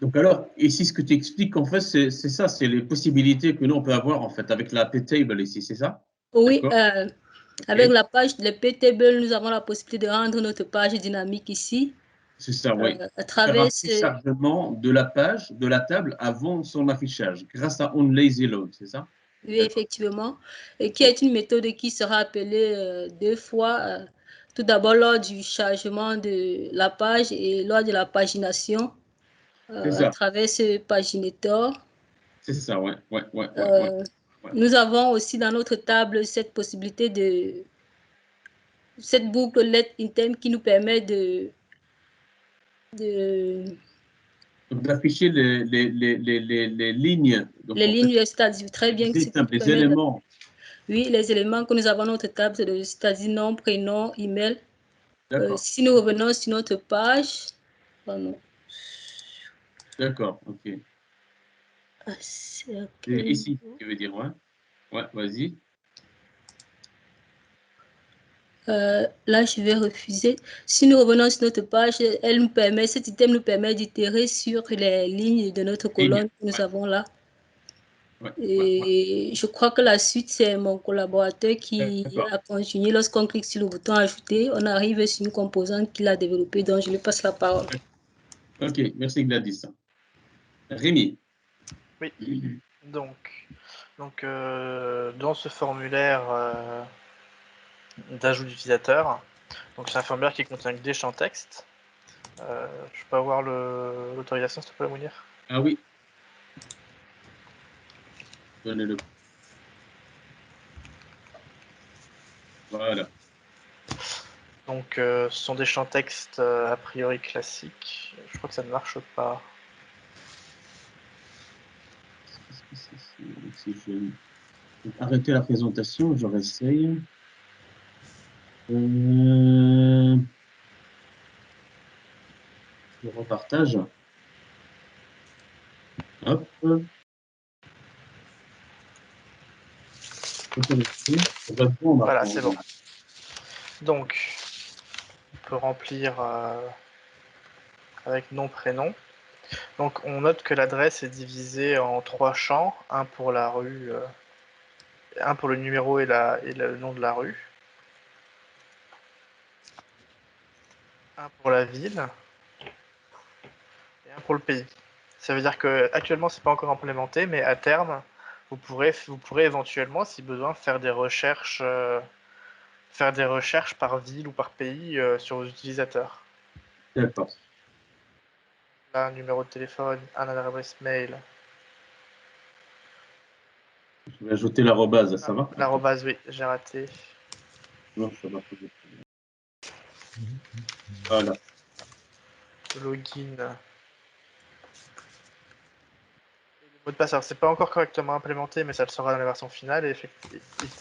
donc alors, ici, ce que tu expliques, en fait, c'est ça, c'est les possibilités que nous, on peut avoir, en fait, avec la p-table ici, c'est ça? Oui, avec la page de p-table, nous avons la possibilité de rendre notre page dynamique ici. C'est ça, oui. À travers un chargement de la page, de la table, avant son affichage, grâce à onLazyLoad, c'est ça? Oui, effectivement. Et qui est une méthode qui sera appelée 2 fois. Tout d'abord lors du chargement de la page et lors de la pagination à travers ce paginator. C'est ça, ouais. Nous avons aussi dans notre table cette possibilité cette boucle let item qui nous permet de Donc, d'afficher les lignes. Donc, les lignes, c'est-à-dire très bien. Les éléments. Oui, les éléments que nous avons dans notre table, c'est-à-dire nom, prénom, email. Si nous revenons sur notre page, D'accord, ok. Ah, ici, tu veux dire, ouais. Ouais, vas-y. Là, je vais refuser. Si nous revenons sur notre page, cet item nous permet d'itérer sur les lignes de notre colonne que nous avons là. Et je crois que la suite, c'est mon collaborateur qui a continué. Lorsqu'on clique sur le bouton ajouter, on arrive sur une composante qu'il a développée, donc je lui passe la parole. Ok, merci Gladys. Rémi. Oui, donc dans ce formulaire d'ajout d'utilisateur, donc c'est un formulaire qui contient des champs texte. Je peux avoir l'autorisation, s'il te plaît, Mounir? Ah oui. Donnez-le. Voilà. Donc, ce sont des champs texte a priori classiques. Je crois que ça ne marche pas. Arrêtez la présentation, je réessaye. Je repartage. Hop. Voilà, c'est bon. Donc, on peut remplir avec nom, prénom. Donc, on note que l'adresse est divisée en 3 champs, un pour la rue, un pour le numéro et le nom de la rue, un pour la ville et un pour le pays. Ça veut dire que actuellement c'est pas encore implémenté, mais à terme, vous pourrez éventuellement, si besoin, faire des recherches par ville ou par pays sur vos utilisateurs. D'accord. Là, un numéro de téléphone, un adresse mail. Je vais ajouter l'arrobase, ça va? L'arrobase, oui, j'ai raté. Non, ça va poser problème. Voilà. Login. Le mot de passe, alors c'est pas encore correctement implémenté, mais ça le sera dans la version finale. Et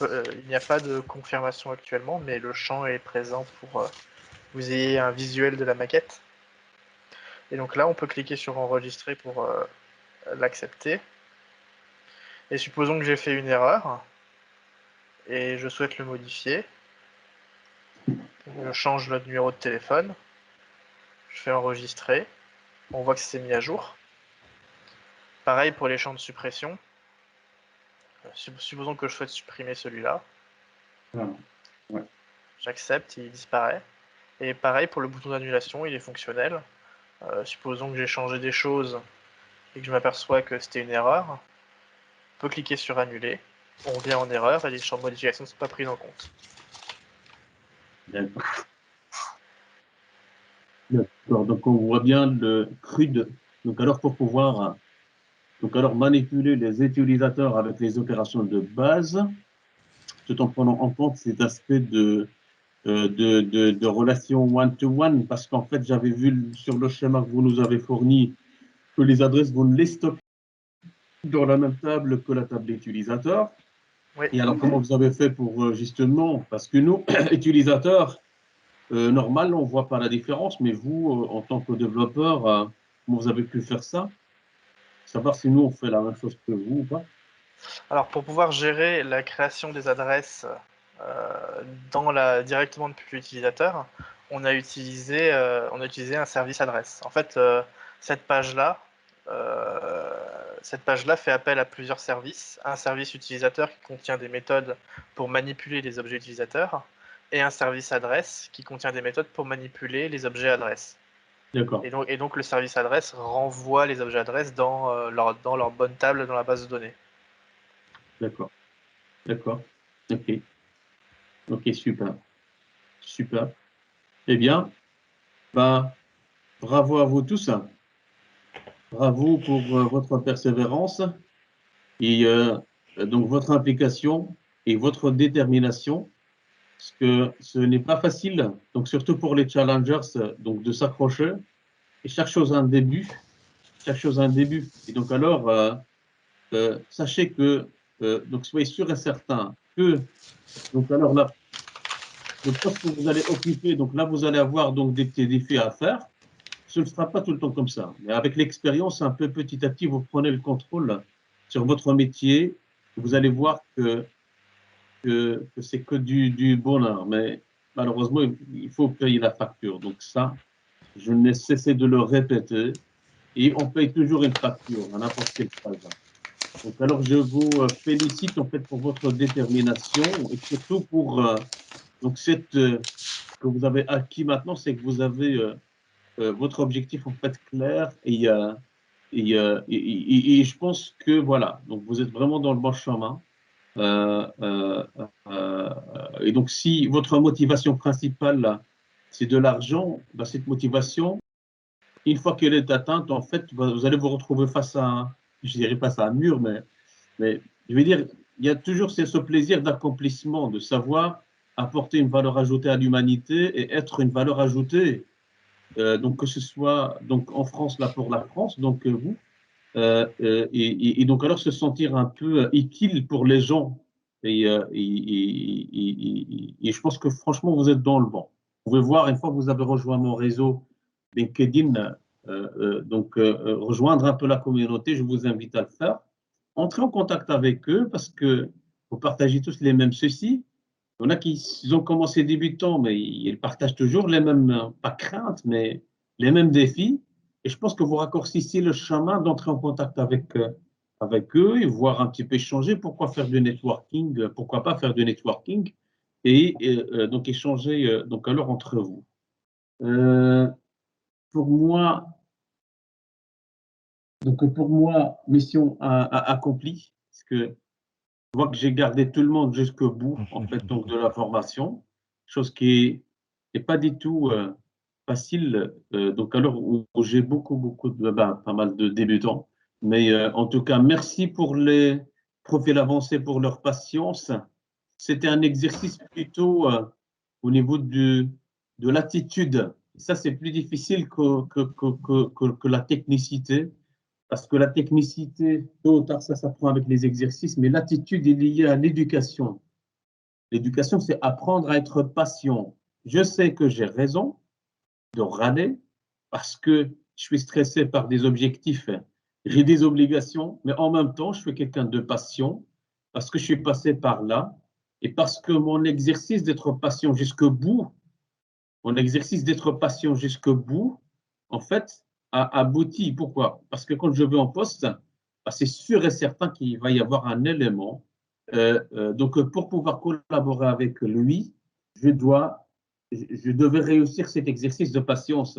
il n'y a pas de confirmation actuellement, mais le champ est présent pour que vous ayez un visuel de la maquette. Et donc là, on peut cliquer sur enregistrer pour l'accepter. Et supposons que j'ai fait une erreur et je souhaite le modifier. Je change le numéro de téléphone. Je fais enregistrer. On voit que c'est mis à jour. Pareil pour les champs de suppression. Supposons que je souhaite supprimer celui-là. Ouais. J'accepte, il disparaît. Et pareil pour le bouton d'annulation, il est fonctionnel. Supposons que j'ai changé des choses et que je m'aperçois que c'était une erreur. On peut cliquer sur annuler. On revient en erreur et les champs de modification ne sont pas pris en compte. D'accord. D'accord, donc on voit bien le CRUD. Donc alors pour pouvoir manipuler les utilisateurs avec les opérations de base, tout en prenant en compte cet aspect de relation one-to-one, parce qu'en fait j'avais vu sur le schéma que vous nous avez fourni que les adresses, vous ne les stockez dans la même table que la table utilisateur. Oui. Et alors comment vous avez fait pour justement, parce que nous, utilisateurs, normal, on ne voit pas la différence, mais vous, en tant que développeur, comment vous avez pu faire ça? Savoir si nous, on fait la même chose que vous ou pas? Alors, pour pouvoir gérer la création des adresses directement depuis l'utilisateur, on a utilisé un service adresse. En fait, cette page-là fait appel à plusieurs services. Un service utilisateur qui contient des méthodes pour manipuler les objets utilisateurs et un service adresse qui contient des méthodes pour manipuler les objets adresses. D'accord. Et donc le service adresse renvoie les objets adresses dans leur bonne table dans la base de données. D'accord. D'accord. Ok. Ok, super. Super. Eh bien, bravo à vous tous. Bravo pour votre persévérance et donc votre implication et votre détermination. Parce que ce n'est pas facile, donc surtout pour les challengers, donc de s'accrocher Et chaque chose a un début. Chaque chose a un début. Et donc, alors, sachez que, donc, soyez sûr et certain que, donc, alors là, le poste que vous allez occuper, donc là, vous allez avoir donc des petits défis à faire. Ce ne sera pas tout le temps comme ça. Mais avec l'expérience, un peu petit à petit, vous prenez le contrôle sur votre métier. Vous allez voir que c'est que du bonheur. Mais malheureusement, il faut payer la facture. Donc ça, je n'ai cessé de le répéter. Et on paye toujours une facture à n'importe quel phase. Donc alors, je vous félicite en fait pour votre détermination et surtout pour donc cette que vous avez acquis maintenant, c'est que vous avez votre objectif en fait clair et je pense que voilà, donc vous êtes vraiment dans le bon chemin. Et donc si votre motivation principale là, c'est de l'argent, bah, cette motivation, une fois qu'elle est atteinte, en fait, vous allez vous retrouver face à un, je dirais pas à un mur, mais je veux dire, il y a toujours ce plaisir d'accomplissement, de savoir apporter une valeur ajoutée à l'humanité et être une valeur ajoutée. Donc que ce soit donc en France là pour la France, donc vous, et donc alors se sentir un peu utile pour les gens. Et je pense que franchement vous êtes dans le bon. Vous pouvez voir une fois que vous avez rejoint mon réseau LinkedIn, rejoindre un peu la communauté, je vous invite à le faire. Entrez en contact avec eux parce que vous partagez tous les mêmes soucis. Il y en a qui ont commencé débutants, mais ils partagent toujours les mêmes, pas craintes, mais les mêmes défis. Et je pense que vous raccourcissez le chemin d'entrer en contact avec eux et voir un petit peu échanger. Pourquoi faire du networking? Pourquoi pas faire du networking? Et donc échanger donc alors entre vous. Pour moi, mission accomplie, parce que je vois que j'ai gardé tout le monde jusqu'au bout, en fait, donc de la formation, chose qui est pas du tout facile. Donc, à l'heure où j'ai beaucoup de, pas mal de débutants, mais en tout cas, merci pour les profils avancés pour leur patience. C'était un exercice plutôt au niveau de l'attitude. Ça, c'est plus difficile que la technicité. Parce que la technicité, tôt ou tard, ça s'apprend avec les exercices, mais l'attitude est liée à l'éducation. L'éducation, c'est apprendre à être patient. Je sais que j'ai raison de râler parce que je suis stressé par des objectifs, j'ai des obligations, mais en même temps, je suis quelqu'un de patient parce que je suis passé par là et parce que mon exercice d'être patient jusqu'au bout, en fait, a abouti. Pourquoi? Parce que quand je vais en poste, bah, c'est sûr et certain qu'il va y avoir un élément. Donc, pour pouvoir collaborer avec lui, je devais réussir cet exercice de patience.